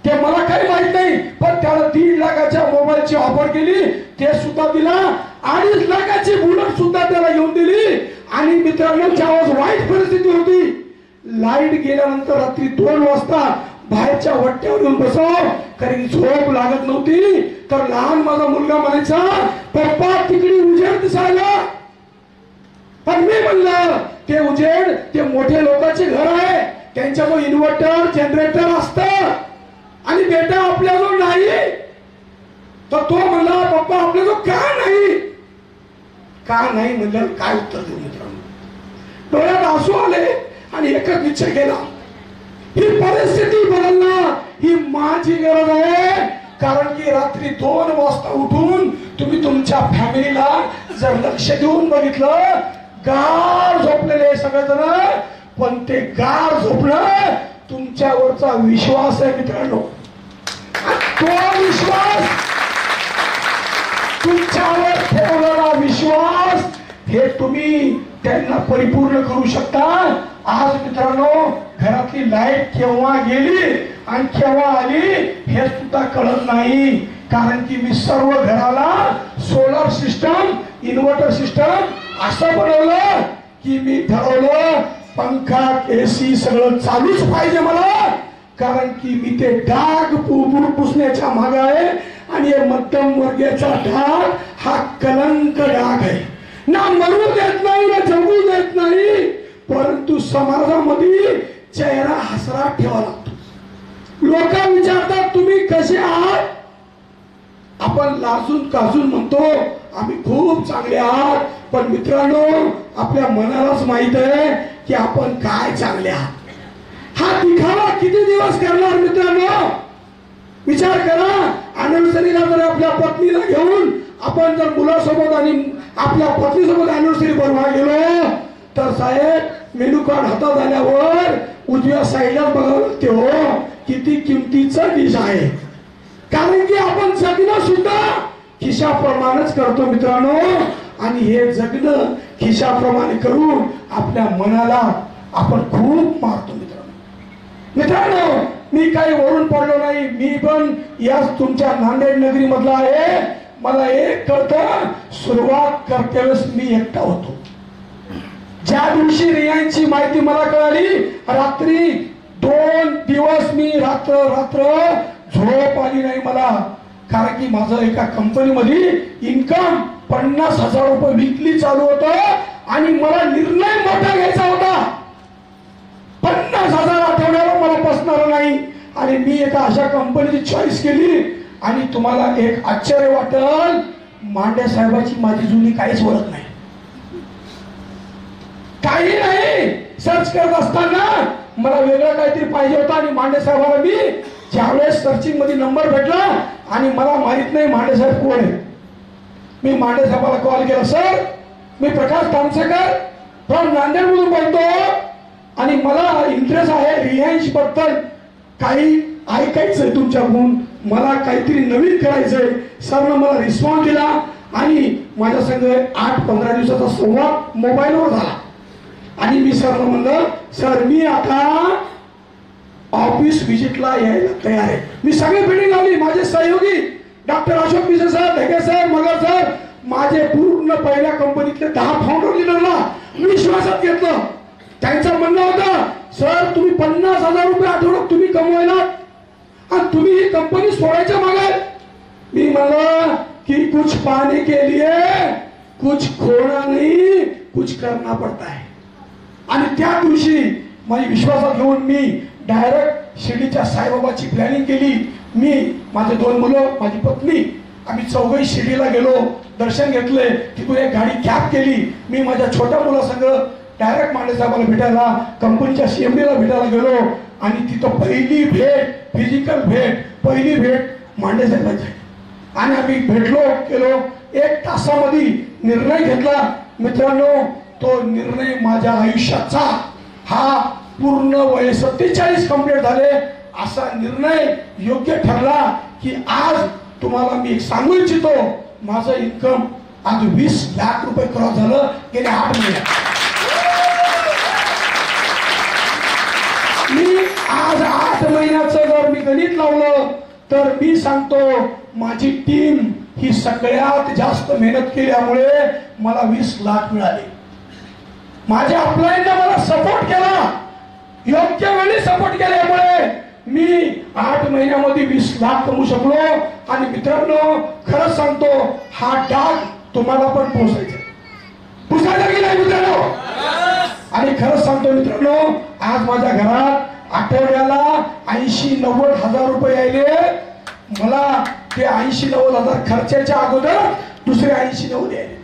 ते मला काही माहित नाही, पण त्याला 3 लाखाच्या मोबाईलची ऑफर केली, ते सुद्धा दिला. 2.5 लाखाची बुलेट सुद्धा त्याला घेऊन दिली. आणि मित्रांनो ज्यावेळेस वाईट परिस्थिती होती, लाईट गेल्यानंतर रात्री 2 वाजता बाहेरच्या वट्ट्यावर येऊन बसव, कारण झोप लागत नव्हती. तर लहान माझा मुलगा म्हणायचा पप्पा तिकडे उजेड दिसायला, पण मी म्हणलं ते उजेड ते मोठे लोकांचे घर आहे, त्यांच्या जो इन्व्हर्टर जनरेटर असतं आणि बेटा आपल्याजवळ नाही. तर तो म्हणला पप्पा आपल्याजवळ का नाही म्हणलं काय उत्तर देऊ मित्रांनो. डोळ्यात आसू आले आणि एकच निश्चय केला, ही परिस्थिती बदलणं ही माझी गरज आहे. कारण की रात्री 2 वाजता उठून तुम्ही तुमच्या फॅमिलीला जर लक्ष देऊन बघितलं, गाढ झोपलेले सगळेजण, पण ते गाढ झोपणं तुमच्यावरचा विश्वास आहे मित्रांनो. तो विश्वास तुमच्यावर ठेवलेला विश्वास हे तुम्ही त्यांना परिपूर्ण करू शकता. आज मित्रांनो घरातली लाईट केव्हा गेली आणि केव्हा आली हे सुद्धा कळत नाही. कारण की मी सर्व घराला सोलर सिस्टम इन्व्हर्टर सिस्टम असं बनवलं की मी ठरवलं पंखा AC सगळं चालूच पाहिजे मला. कारण की मी ते डाग पुसण्याच्या मागे आहे आणि हे मध्यम वर्गाचा डाग हा कलंक डाग आहे. ना मरू देत नाही ना जगू देत नाही, परंतु समाजामध्ये चेहरा हसरा ठेवा लागतो. लोक विचारतात तुम्ही कसे आहात, आपण लाजून काजून म्हणतो आम्ही खूप चांगले आहात, पण मित्रांनो आपल्या मनालाच माहित आहे की आपण काय चांगले आहात. हा दिखावा किती दिवस करणार मित्रांनो, विचार करा. अॅनिव्हर्सरीला जर आपल्या पत्नीला घेऊन आपण जर मुलासोबत आणि आपल्या पत्नीसोबत अॅनिव्हर्सरी बनवा गेलो तर साहेब मेनू कार्ड हातात आल्यावर उजव्या साईडला बघावं लागते हो किती किमतीचं डिश आहे. कारण की आपण जगणं सुद्धा खिशाप्रमाणेच करतो मित्रांनो. आणि हे जगणं खिशाप्रमाणे करून आपल्या मनाला आपण खूप मारतो मित्रांनो. मी काही वरून पडलो नाही, मी पण याच तुमच्या नांदेड नगरी मधला आहे. मला एक कळतं, सुरुवात करते वेळेस मी एकटा होतो. ज्या दिवशी रियांची माहिती मला कळाली, रात्री 2 दिवस मी रात्र झोप आली नाही मला. कारण की माझं एका कंपनीमध्ये इन्कम 50,000 रुपये विकली चालू होतं आणि मला निर्णय मोठा घ्यायचा होता. 50,000 आठवड्याला मला बसणार नाही आणि मी एका अशा कंपनीची चॉईस केली. आणि तुम्हाला एक आश्चर्य वाटेल, मांडे साहेबाची माझी जुनी काहीच ओळख नाही, काही नाही. सर्च करत असताना मला वेगळं काहीतरी पाहिजे होतं आणि मांडे साहेबाला मी ज्यावेळेस सर्चिंग मध्ये नंबर भेटला आणि मला माहित नाही मांडे साहेब कोण आहे, मी मांडे साहेबाला कॉल केला, सर मी प्रकाश तामसेकर फ्रॉम नांदेड मधून बोलतो आणि मला इंटरेस्ट आहे रिलायन्स बद्दल, काही ऐकायचंय तुमच्याकडून, मला काहीतरी नवीन करायचंय. सरनं मला रिस्पॉन्स दिला आणि माझ्या संग 8-15 दिवसाचा संवाद मोबाईलवर झाला. आणि मी सरला म्हणलं सर मी आता ऑफिस व्हिजिटला यायला तयार आहे. मी सगळी बिल्डिंग लावली. माझे सहयोगी डॉक्टर अशोक पिसे सर, ढगे सर, मगर सर, माझे पूर्ण पहिल्या कंपनीतले 10 फाउंडर लिडरला विश्वासात घेतलं. त्यांचं म्हणणं होतं सर तुम्ही 50,000 रुपये आठवड्यात तुम्ही कमवायला आणि तुम्ही ही कंपनी सोडायच्या मागे. मी म्हणलं कि कुछ पाने के लिए कुछ खोना नहीं कुछ करना पड़ता है. आणि त्या दिवशी माझी विश्वासात घेऊन मी डायरेक्ट शिर्डीच्या साईबाबाची प्लॅनिंग केली. मी, माझे 2 मुलं, माझी पत्नी, आम्ही चौघही शिर्डीला गेलो, दर्शन घेतले. तिथून एक गाडी कॅब केली. मी माझ्या छोट्या मुलासंग डायरेक्ट मांडे साहेबाला भेटायला, कंपनीच्या CMD ला भेटायला गेलो. आणि तिथं पहिली भेट, फिजिकल भेट, पहिली भेट मांडे साहेबांची. आणि आम्ही भेटलो केलो. 1 तासामध्ये निर्णय घेतला. मित्रांनो तो निर्णय माझ्या आयुष्याचा, हा पूर्ण वय 47 कंप्लीट झाले असा निर्णय योग्य ठरला. की आज तुम्हाला मी सांगू इच्छितो माझं इन्कम आज 20 लाख रुपये क्रॉस झालं गेल्या 8 महिन्यात. मी आज 8 महिन्याचं जर मी गणित लावलं तर मी सांगतो माझी टीम ही सगळ्यात जास्त मेहनत केल्यामुळे मला 20 लाख मिळाले. माझ्या अपलाईनने मला सपोर्ट केला, योग्य वेळी सपोर्ट केल्यामुळे मी 8 महिन्यामध्ये 20 लाख कमवू शकलो. आणि मित्रांनो खरंच सांगतो हा डाग तुम्हाला पण पोहोचायचा की नाही मित्रांनो. आणि खरंच सांगतो मित्रांनो आज माझ्या घरात आठवड्याला 80-90 हजार रुपये यायले. मला ते 80-90 हजार खर्चाच्या अगोदर दुसरे 80-90 यायले.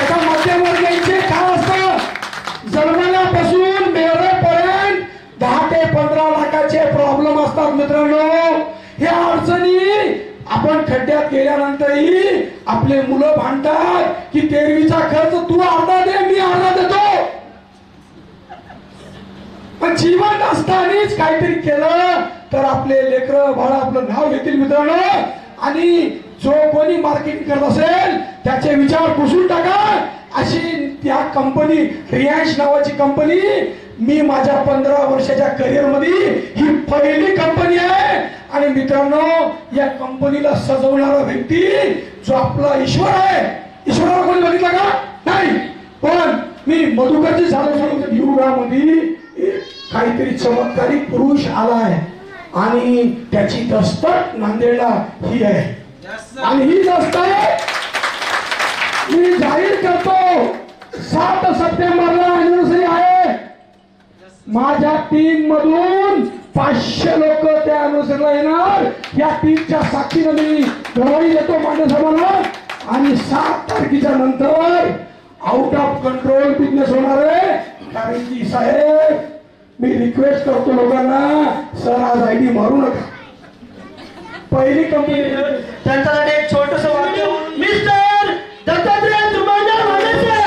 एका मध्यमवर्गीयांचे काय असतं जन्मल्यापासून मेरेपर्यंत 10 ते 15 लाखाचे प्रॉब्लेम असतात मित्रांनो. ह्या अडचणी आपण खड्ड्यात गेल्यानंतरही आपले मुलं भांडतात की तेरवीचा खर्च तू अर्धा दे मी अर्धा देतो. पण जीवन असतानाच काहीतरी केलं तर आपले लेकरं बाळ आपलं नाव घेतील मित्रांनो. आणि जो कोणी मार्केटिंग करत असेल त्याचे विचार पुसून टाका. अशी त्या कंपनी रिलायन्स नावाची कंपनी मी माझ्या 15 वर्षाच्या करिअर मध्ये ही पहिली कंपनी आहे. आणि मित्रांनो या कंपनीला सजवणारा व्यक्ती जो आपला ईश्वर आहे. ईश्वराला कोणी बघितलं का नाही. पण मी मधुकरची झालं युगामध्ये काहीतरी चमत्कारिक पुरुष आलाय आणि त्याची दस्तक नांदेडला ही आहे. आणि ही दस्तक मी जाहीर करतो 7 सप्टेंबरला अॅनिव्हर्सरी आहे. माझ्या टीम मधून 500 लोक त्या अॅनिव्हर्सरीला येणार. या टीमच्या साक्षीने मी गवाही देतो मांडे साहेबांना. आणि 7 तारखेच्या नंतर आउट ऑफ कंट्रोल बिझनेस होणार आहे. कारण की साहेब मी रिक्वेस्ट करतो लोकांना सर आज ID मारू नका. पहिली कंपनी त्यांच्यासाठी एक छोटस वाक्य मिस्टर दत्तात्रय जुमानदार मानेचे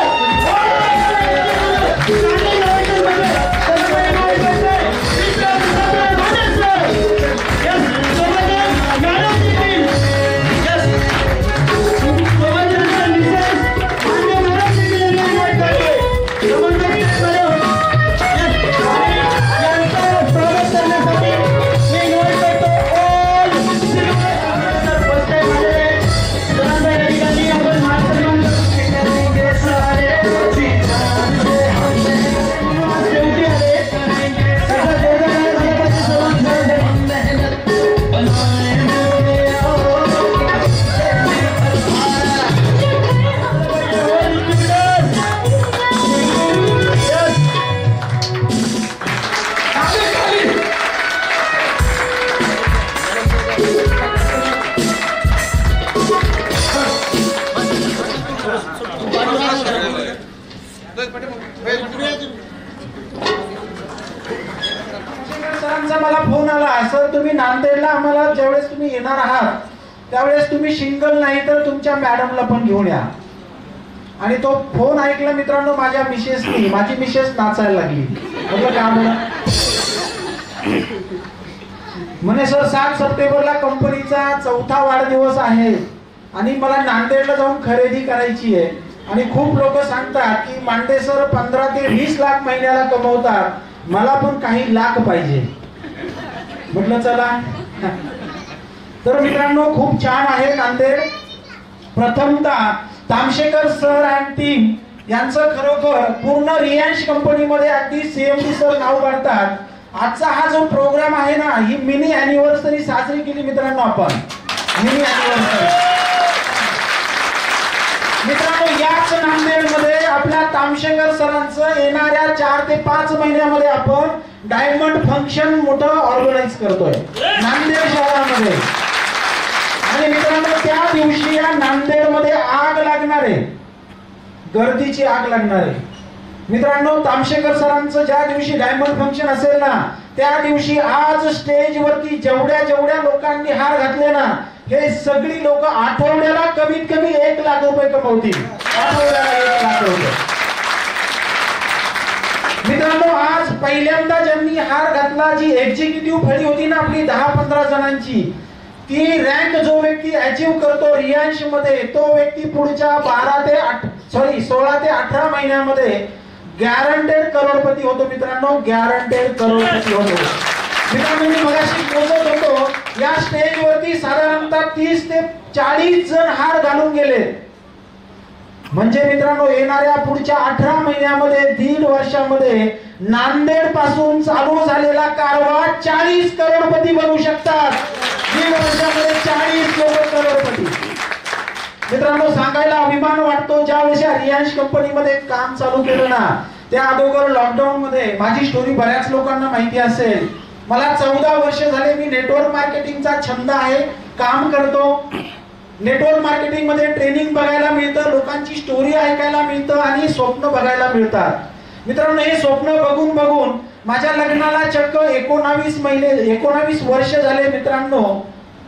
सरांचा मला फोन आला सर तुम्ही नांदेडला आम्हाला ज्यावेळेस तुम्ही येणार आहात त्यावेळेस तुम्ही सिंगल नाही तर तुमच्या मॅडमला पण घेऊन या. आणि तो फोन ऐकला मित्रांनो माझ्या मिसेसनी. माझी मिसेस नाचायला लागली. म्हटलं का म्हणे सर 7 सप्टेंबरला कंपनीचा 4था वाढदिवस आहे आणि मला नांदेडला जाऊन खरेदी करायची आहे आणि खूप लोक सांगतात की मांडे सर 15 ते 20 लाख महिन्याला कमवतात, मला पण काही लाख पाहिजे. म्हटलं चला. तर मित्रांनो खूप छान आहे नांदेड. प्रथमतः तामशेकर सर अँड टीम यांचं खरोखर पूर्ण रियांश कंपनीमध्ये अगदी CMD सर नाव काढतात. आजचा हा जो प्रोग्राम आहे ना, ही मिनी अॅनिव्हर्सरी साजरी केली मित्रांनो आपण. मिनी अॅनिव्हर्सरी मित्रांनो, याच नांदेडमध्ये आपल्या तामशेकर सरांचं येणाऱ्या 4 ते 5 महिन्यामध्ये आपण डायमंड फंक्शन मोठं ऑर्गनाइज करतोय नांदेड शहरामध्ये. आणि मित्रांनो त्या दिवशी या नांदेडमध्ये आग लागणार आहे, गर्दीची आग लागणार आहे. मित्रांनो तामशेकर सरांचं ज्या दिवशी डायमंड फंक्शन असेल ना, त्या दिवशी आज स्टेजवरती जेवढ्या लोकांनी हार घातले ना, हे सगळी लोक आठवड्याला कमीत कमी 1 लाख रुपये कमवतील. आठवड्याला 1 लाख रुपये. मित्रांनो आज पहिल्यांदा ज्यांनी हार घातला, जी एक्झिक्युटिव्ह फळी होती ना आपली 10-15 जणांची, ती रँक जो व्यक्ती अचीव करतो रियांश मध्ये, तो व्यक्ती पुढच्या 16 ते 18 महिन्यामध्ये गॅरंटेड करोडपती होतो. मित्रांनो गॅरंटेड करोडपती होतो. मित्रांनो मी मगाशी बोलत होतो, या स्टेजवरती साधारणतः 30 ते 40 जण हार घालून गेले. म्हणजे मित्रांनो येणाऱ्या पुढच्या 18 महिन्यामध्ये, 1.5 वर्षामध्ये नांदेड पासून चालू झालेला कारभार 40 करोडपती बनवू शकतात. 1.5 वर्षामध्ये 40 लोक करोडपती. मित्रांनो सांगायला अभिमान वाटतो, ज्या वेळेस रियांश कंपनीमध्ये काम चालू केलं ना, त्या अगोदर लॉकडाऊन मध्ये माझी स्टोरी बऱ्याच लोकांना माहिती असेल. मला 14 वर्ष झाले मी नेटवर्क मार्केटिंगचा छंद आहे, काम करतो. नेटवर्क मार्केटिंग मध्ये ट्रेनिंग बघायला मिळतं, लोकांची स्टोरी ऐकायला मिळतं आणि स्वप्न बघायला मिळतात. मित्रांनो हे स्वप्न बघून बघून माझ्या लग्नाला चक्क 19 वर्ष झाले मित्रांनो.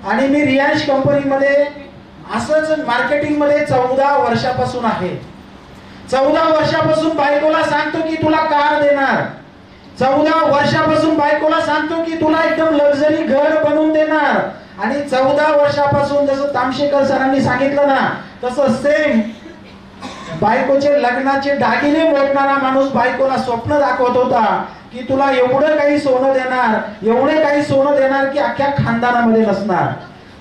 आणि मी रियांश कंपनीमध्ये असंच मार्केटिंग मध्ये 14 वर्षापासून आहे. 14 वर्षापासून बायकोला सांगतो की तुला कार देणार, 14 वर्षापासून बायकोला सांगतो की तुला एकदम लक्झरी घर बनवून देणार. आणि 14 वर्षापासून जसं तामशेकर सरांनी सांगितलं ना, तसं सेम बायकोचे लग्नाचे दागिने मोडणारा माणूस बायकोला स्वप्न दाखवत होता की तुला एवढं काही सोनं देणार, एवढे काही सोनं देणार की अख्ख्या खानदानामध्ये नसणार.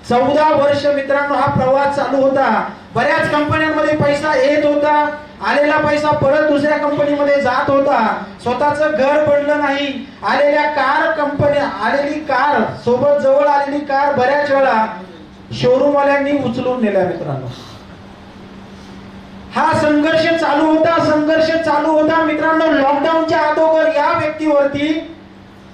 14 वर्ष मित्रांनो हा प्रवास चालू होता. बऱ्याच कंपन्यांमध्ये पैसा येत होता, आलेला पैसा परत दुसऱ्या कंपनीमध्ये जात होता. स्वतःचं घर बनलं नाही. आलेली कार सोबत जवळ आलेली कार बऱ्याच वेळा शोरूम वाल्यांनी उचलून नेल्या. मित्रांनो हा संघर्ष चालू होता. मित्रांनो लॉकडाऊनच्या अगोदर या व्यक्तीवरती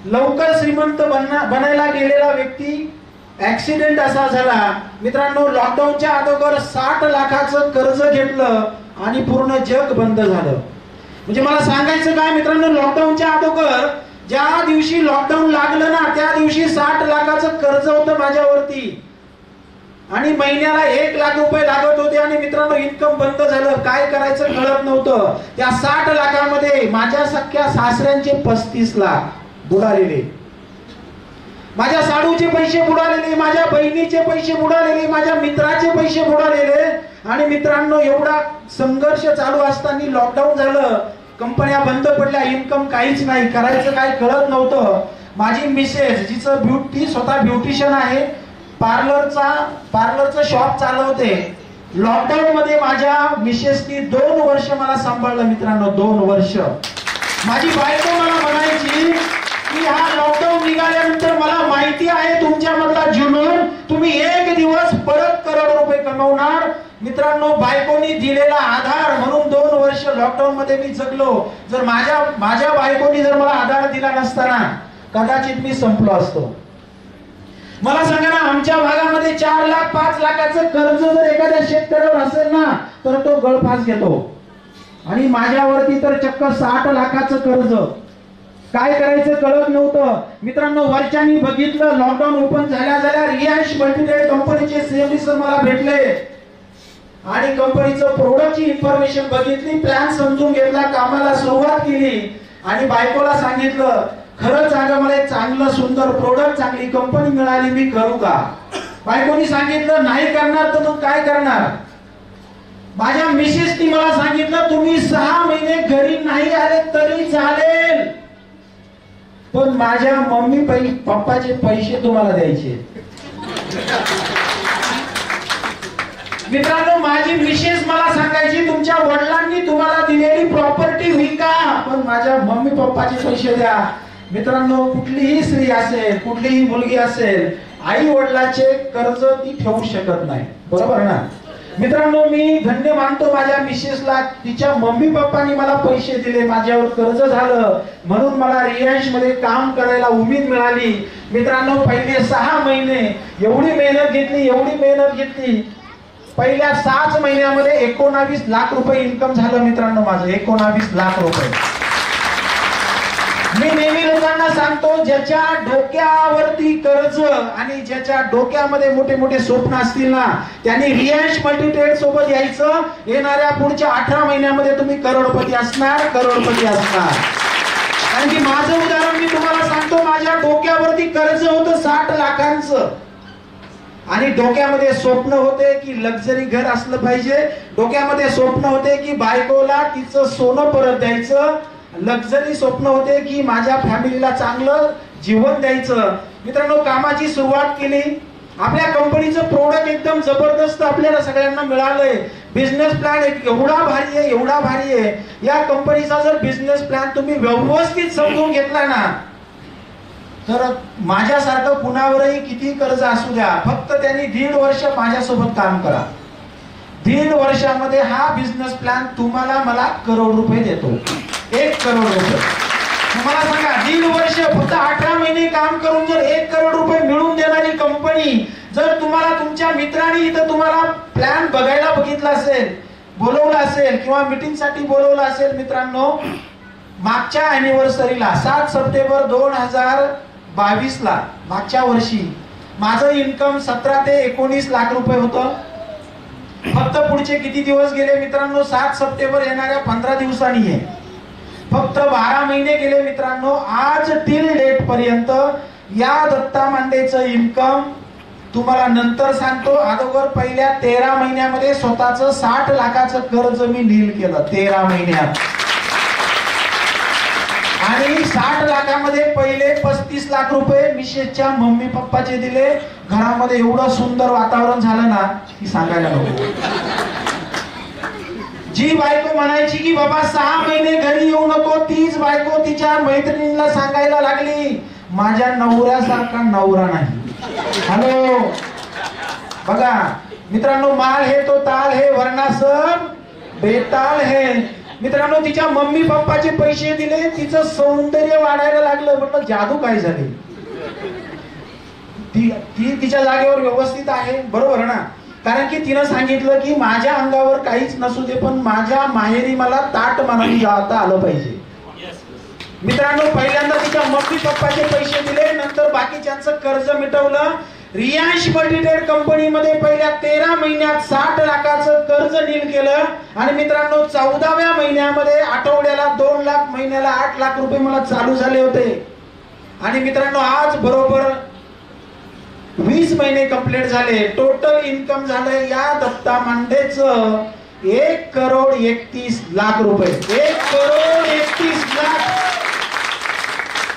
लवकर श्रीमंत बनायला गेलेला व्यक्ती ऍक्सिडेंट असा झाला. मित्रांनो लॉकडाऊनच्या अगोदर 60 लाखाचं कर्ज घेतलं आणि पूर्ण जग बंद झालं. म्हणजे मला सांगायचं काय मित्रांनो, लॉकडाऊनच्या अगोदर ज्या दिवशी लॉकडाऊन लागलं ना, त्या दिवशी 60 लाखाचं कर्ज होतं माझ्यावरती आणि महिन्याला 1 लाख रुपये लागत होते. आणि मित्रांनो इन्कम बंद झालं, काय करायचं कळत नव्हतं. त्या 60 लाखामध्ये माझ्या सख्या सासऱ्यांचे 35 लाख बुडालेले, माझ्या साडूचे पैसे बुडालेले, माझ्या बहिणीचे पैसे बुडालेले, माझ्या मित्राचे पैसे बुडालेले. आणि मित्रांनो एवढा संघर्ष चालू असताना लॉकडाऊन झालं, कंपन्या बंद पडल्या, इन्कम काहीच नाही, करायचं काय कळत नव्हतं. माझी मिसेस ती स्वतः ब्युटिशियन आहे, पार्लरचं शॉप चालवते. लॉकडाऊन मध्ये माझ्या मिसेसनी 2 वर्ष मला सांभाळलं. मित्रांनो 2 वर्ष. माझी बायको मला म्हणायची की हा लॉकडाऊन निघाल्यानंतर मला माहिती आहे तुमच्यामधला जुनून, तुम्ही 1 दिवस परत करोड रुपये कमवणार. मित्रांनो बायकोनी दिलेला आधार म्हणून 2 वर्ष लॉकडाऊन मध्ये मी जगलो. जर माझ्या बायकोनी जर मला आधार दिला नसताना कदाचित मी संपलो असतो. मला सांगा ना, आमच्या भागामध्ये 4 लाख 5 लाखाचं कर्ज जर एखाद्या शेतकऱ्यावर असेल ना, तर तो गळफास घेतो. आणि माझ्यावरती तर चक्क 60 लाखाचं कर्ज. काय करायचं कळत नव्हतं. मित्रांनो वरच्यानी बघितलं, लॉकडाऊन ओपन झाल्या रियांश मल्टीट्रेड कंपनीचे CMD सर मला भेटले आणि कंपनीचं प्रोडक्टची इन्फॉर्मेशन बघितली, प्लॅन समजून घेतला, कामाला सुरुवात केली. आणि बायकोला सांगितलं खरंच अगं मला एक चांगलं सुंदर प्रोडक्ट, चांगली कंपनी मिळाली, मी करू का? बायकोनी सांगितलं नाही करणार तर मग काय करणार? माझ्या मिसेसनी मला सांगितलं तुम्ही 6 महिने घरी नाही आले तरी चालेल, पण माझ्या मम्मी पप्पाचे पैसे तुम्हाला द्यायचे. मित्रांनो, माझी मिसेस मला सांगायची तुमच्या वडिलांनी तुम्हाला दिलेली प्रॉपर्टी विका, पण माझ्या मम्मी पप्पाचे पैसे द्या. मित्रांनो, कुठलीही स्त्री असेल, कुठलीही मुलगी असेल, आई वडिलाचे कर्ज ती ठेवू शकत नाही, बरोबर ना. मित्रांनो, मी धन्य मानतो माझ्या मिसेसला, तिच्या मम्मी पप्पांनी मला पैसे दिले, माझ्यावर कर्ज झालं, म्हणून मला रिलायन्स मध्ये काम करायला उमेद मिळाली. मित्रांनो, पहिले 6 महिने एवढी मेहनत घेतली. पहिल्या 6 महिन्यामध्ये 19 लाख रुपये इन्कम झालं. मित्रांनो, माझं 19 लाख रुपये. मी नेहमी लोकांना सांगतो, ज्याच्या डोक्यावरती कर्ज आणि ज्याच्या डोक्यामध्ये मोठे मोठे स्वप्न असतील ना, त्यांनी रिलायन्स मल्टीट्रेड सोबत यायचं. येणाऱ्या पुढच्या 18 महिन्यामध्ये तुम्ही करोडपती असणार. कारण की माझं उदाहरण मी तुम्हाला सांगतो, माझ्या डोक्यावरती कर्ज होतं 60 लाखांचं आणि डोक्यामध्ये स्वप्न होते की लक्झरी घर असलं पाहिजे. डोक्यामध्ये स्वप्न होते की बायकोला तिचं सोनं परत द्यायचं. लक्झरी स्वप्न होते की माझ्या फॅमिलीला चांगलं जीवन द्यायचं. मित्रांनो, कामाची सुरुवात केली. आपल्या कंपनीचं प्रोडक्ट एकदम जबरदस्त आपल्याला सगळ्यांना मिळालंय. बिझनेस प्लॅन एवढा भारी आहे. या कंपनीचा जर बिझनेस प्लॅन तुम्ही व्यवस्थित समजून घेतला ना, तर माझ्यासारखं कुणावरही किती कर्ज असू द्या, फक्त त्यांनी 1.5 वर्ष माझ्यासोबत काम करा. 1.5 वर्षामध्ये हा बिझनेस प्लॅन तुम्हाला मला करोड रुपये देतो. 1 करोड रुपये. मला सांगा, 1.5 वर्ष फक्त 18 महिने काम करून जर 1 करोड रुपये मिळून देणारी कंपनी, जर तुम्हाला तुमच्या मित्रांनी इथं तुम्हाला प्लॅन बघायला बघितला असेल, बोलवलं असेल किंवा मीटिंग साठी बोलवलं असेल, मित्रांनो, मागच्या अॅनिव्हर्सरीला 7 सप्टेंबर 2022ला मागच्या वर्षी माझं इन्कम 17 ते 19 लाख रुपये होतं. फक्त पुढचे किती दिवस गेले मित्रांनो? 7 सप्टेंबर येणाऱ्या 15 दिवसांनी आहे. फक्त 12 महिने गेले मित्रांनो. आज टिल डेट पर्यंत या दत्ता मांडेचं इन्कम तुम्हाला नंतर सांगतो. अगोदर पहिल्या 13 महिन्यामध्ये स्वतःचं 60 लाखाचं कर्ज मी नील केलं 13 महिन्यात. आणि 60 लाखामध्ये पहिले 35 लाख रुपये मिसेसच्या मम्मी पप्पाचे दिले. घरामध्ये एवढं सुंदर वातावरण झालं ना की सांगायला नको. जी बायको म्हणायची की बाबा 6 महिने घरी येऊ नको, तीच बायको तिच्या मैत्रिणींना सांगायला लागली माझ्या नवऱ्यासारखा नवरा नाही. हॅलो, बघा मित्रांनो, माल है तो ताल है वरना सब बेताल है. मित्रांनो, तिच्या मम्मी पप्पाचे पैसे दिले, तिचं सौंदर्य वाढायला लागलं. म्हटलं जादू काय झाली? ती तिच्या जागेवर व्यवस्थित आहे, बरोबर ना? कारण की तिनं सांगितलं की माझ्या अंगावर काहीच नसू दे, पण माझ्या माहेरी मला ताट मानाने जाता आलं पाहिजे. मित्रांनो, पहिल्यांदा तिच्या मम्मी पप्पाचे पैसे दिले, नंतर बाकीच्यांचं कर्ज मिटवलं. रिलायन्स मल्टीट्रेड कंपनीमध्ये पहिल्या 13 महिन्यात 60 लाखाचं कर्ज नील केलं. आणि मित्रांनो, 14व्या महिन्यामध्ये आठवड्याला 2 लाख, महिन्याला 8 लाख रुपये मला चालू झाले होते. आणि मित्रांनो, आज बरोबर 20 महिने कंप्लीट झाले. टोटल इन्कम झालं या दत्ता मांडेचं 1 करोड 31 लाख रुपये. 1 करोड 31 लाख.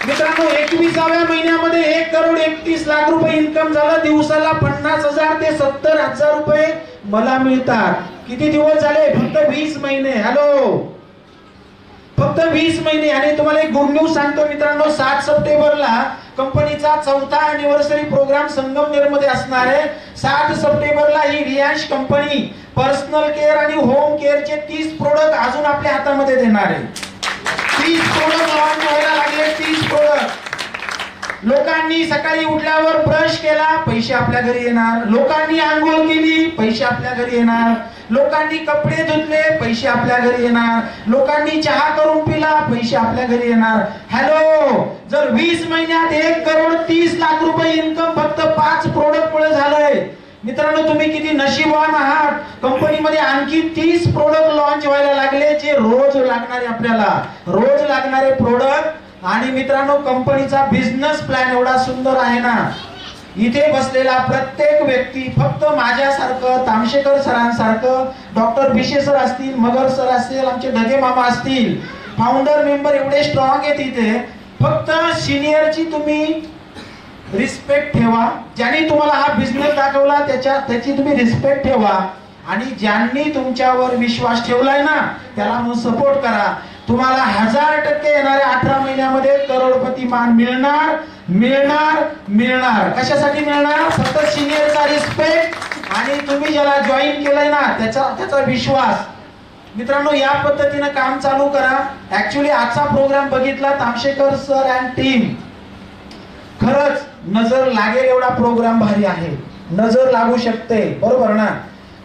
मित्रांनो, 21व्या महिन्यामध्ये 1 करोड 31 लाख रुपये इन्कम झालं. दिवसाला 50,000 ते 70,000 रुपये मला मिळतात. किती दिवस झाले? फक्त 20 महिने. हॅलो, फक्त 20 महिने. आणि तुम्हाला एक गुड न्यूज सांगतो मित्रांनो, 7 सप्टेंबरला कंपनीचा 4था अॅनिव्हर्सरी प्रोग्राम संगमनेर मध्ये असणार आहे. 7 सप्टेंबरला ही रिलायन्स कंपनी पर्सनल केअर आणि होम केअरचे 30 प्रोडक्ट अजून आपल्या हातामध्ये देणार आहे. 30 प्रोडक्ट लॉन्च व्हायला लागले. 30 प्रोडक्ट. लोकांनी सकाळी उठल्यावर ब्रश केला, पैसे आपल्या घरी येणार. लोकांनी आंघोळ केली, पैसे आपल्या घरी येणार. लोकांनी कपडे धुतले, पैसे आपल्या घरी येणार. लोकांनी चहा करून पिला, पैसे आपल्या घरी येणार. हॅलो, जर 20 महिन्यात 1 करोड 30 लाख रुपये इन्कम फक्त 5 प्रोडक्ट मुळे झालंय. मित्रांनो, तुम्ही किती नशीबवान आहात. कंपनीमध्ये आणखी 30 प्रोडक्ट लॉन्च व्हायला लागले, जे रोज लागणारे, आपल्याला रोज लागणारे प्रोडक्ट. आणि मित्रांनो, कंपनीचा बिझनेस प्लॅन एवढा सुंदर आहे ना. इथे बसलेला प्रत्येक व्यक्ती फक्त माझ्यासारखं, तामशेकर सरांसारखं, डॉक्टर भिशे सर असतील, मगर सर असतील, आमचे ढगे मामा असतील, फाउंडर मेंबर एवढे स्ट्रॉंग आहेत इथे. फक्त सिनियरची तुम्ही रिस्पेक्ट ठेवा. ज्यांनी तुम्हाला हा बिझनेस दाखवला त्याची तुम्ही रिस्पेक्ट ठेवा आणि ज्यांनी तुमच्यावर विश्वास ठेवलाय ना त्याला मग सपोर्ट करा. तुम्हाला 1000% येणाऱ्या 18 महिन्यामध्ये करोडपती मान मिळणार मिळणार मिळणार. कशासाठी मिळणार? फक्त सिनियरचा रिस्पेक्ट आणि तुम्ही ज्याला जॉईन केलंय ना त्याचा विश्वास. मित्रांनो, या पद्धतीनं काम चालू करा. ऍक्च्युली आजचा प्रोग्राम बघितला तामशेकर सर अँड टीम, खरंच नजर लागेल एवढा प्रोग्राम भारी आहे. नजर लागू शकते, बरोबर ना?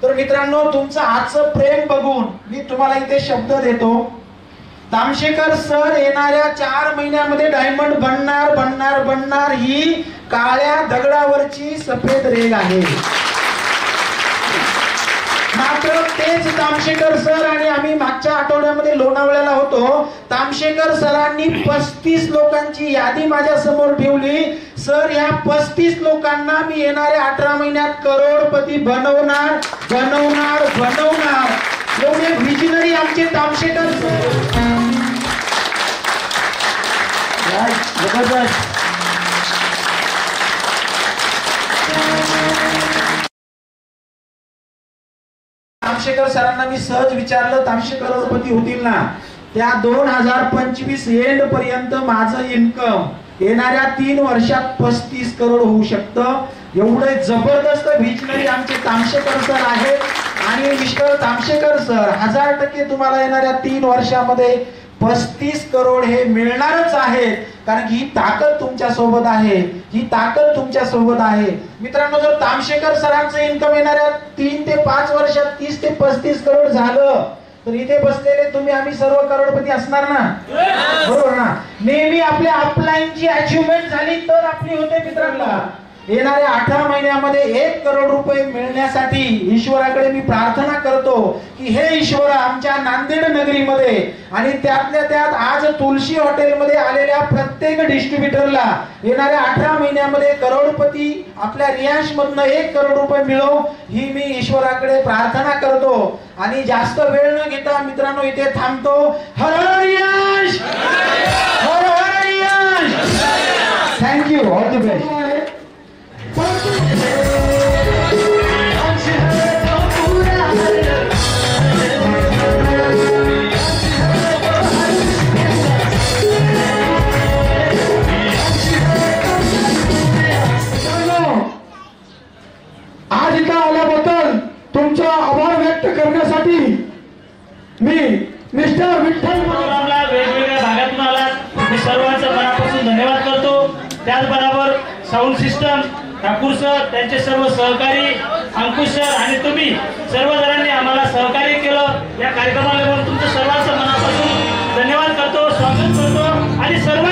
तर मित्रांनो, तुमचं आजचं प्रेम बघून मी तुम्हाला इथे शब्द देतो. तामशेकर सर येणाऱ्या 4 महिन्यामध्ये डायमंड बनणार बनणार बनणार. ही काळ्या दगडावरची सफेद रेग आहे. मात्र तेच तामशेकर सर आणि आम्ही मागच्या आठवड्यामध्ये लोणावळ्याला होतो. तामशेकर सरांनी 35 लोकांची यादी माझ्या समोर ठेवली. सर, या 35 लोकांना मी येणाऱ्या 18 महिन्यात करोडपती बनवणार बनवणार बनवणार. एवढे व्हिजनरी आमचे तामशेकर सर. जबरदस्त. तामशेकर सरांना मी सहज विचारलं, तामशेकर करोडपती होतील ना? त्या 2025 एंड पर्यंत माझं इन्कम येणाऱ्या 3 वर्षात 35 करोड होऊ शकतं. एवढे जबरदस्त व्हिजनरी आमचे तामशेकर सर आहेत. आणि मिस्टर तामशेकर सर, 1000% तुम्हाला येणाऱ्या 3 वर्षामध्ये 35 करोड हे मिळणारच आहेत. कारण की ही ताकद तुमच्या सोबत आहे, ही ताकद तुमच्या सोबत आहे. मित्रांनो, जर तामशेकर सरांचं इन्कम येणाऱ्या 3 ते 5 वर्षात 30 ते 35 करोड झालं तर इथे बसलेले तुम्ही आम्ही सर्व करोडपती असणार ना, बरोबर ना? नेहमी आपल्या अपलाईनची अचिव्हमेंट झाली तर आपली होते. मित्रांनो, येणाऱ्या 18 महिन्यामध्ये 1 करोड रुपये मिळण्यासाठी ईश्वराकडे मी प्रार्थना करतो की हे ईश्वर, आमच्या नांदेड नगरीमध्ये आणि त्यातल्या त्यात आज तुलसी हॉटेलमध्ये आलेल्या प्रत्येक डिस्ट्रीब्युटरला येणाऱ्या 18 महिन्यामध्ये करोडपती आपल्या रियांश मधनं 1 करोड रुपये मिळो ही मी ईश्वराकडे प्रार्थना करतो. आणि जास्त वेळ न घेता मित्रांनो इथे थांबतो. हर हर रियांश, हर हर Riyansh. Thank you, all the best. आज इथं आल्याबद्दल तुमचा आभार व्यक्त करण्यासाठी मी मिस्टर विठ्ठल प्रोग्रामला वेगवेगळ्या भागातून आलात, मी सर्वांचं मनापासून धन्यवाद करतो. त्याचबरोबर साऊंड सिस्टम ठाकूर सर, त्यांचे सर्व सहकारी अंकुश सर आणि तुम्ही सर्वजणांनी आम्हाला सहकार्य केलं. या कार्यक्रमाला तुमचं सर्वांचं मनापासून धन्यवाद करतो, स्वागत करतो आणि सर्व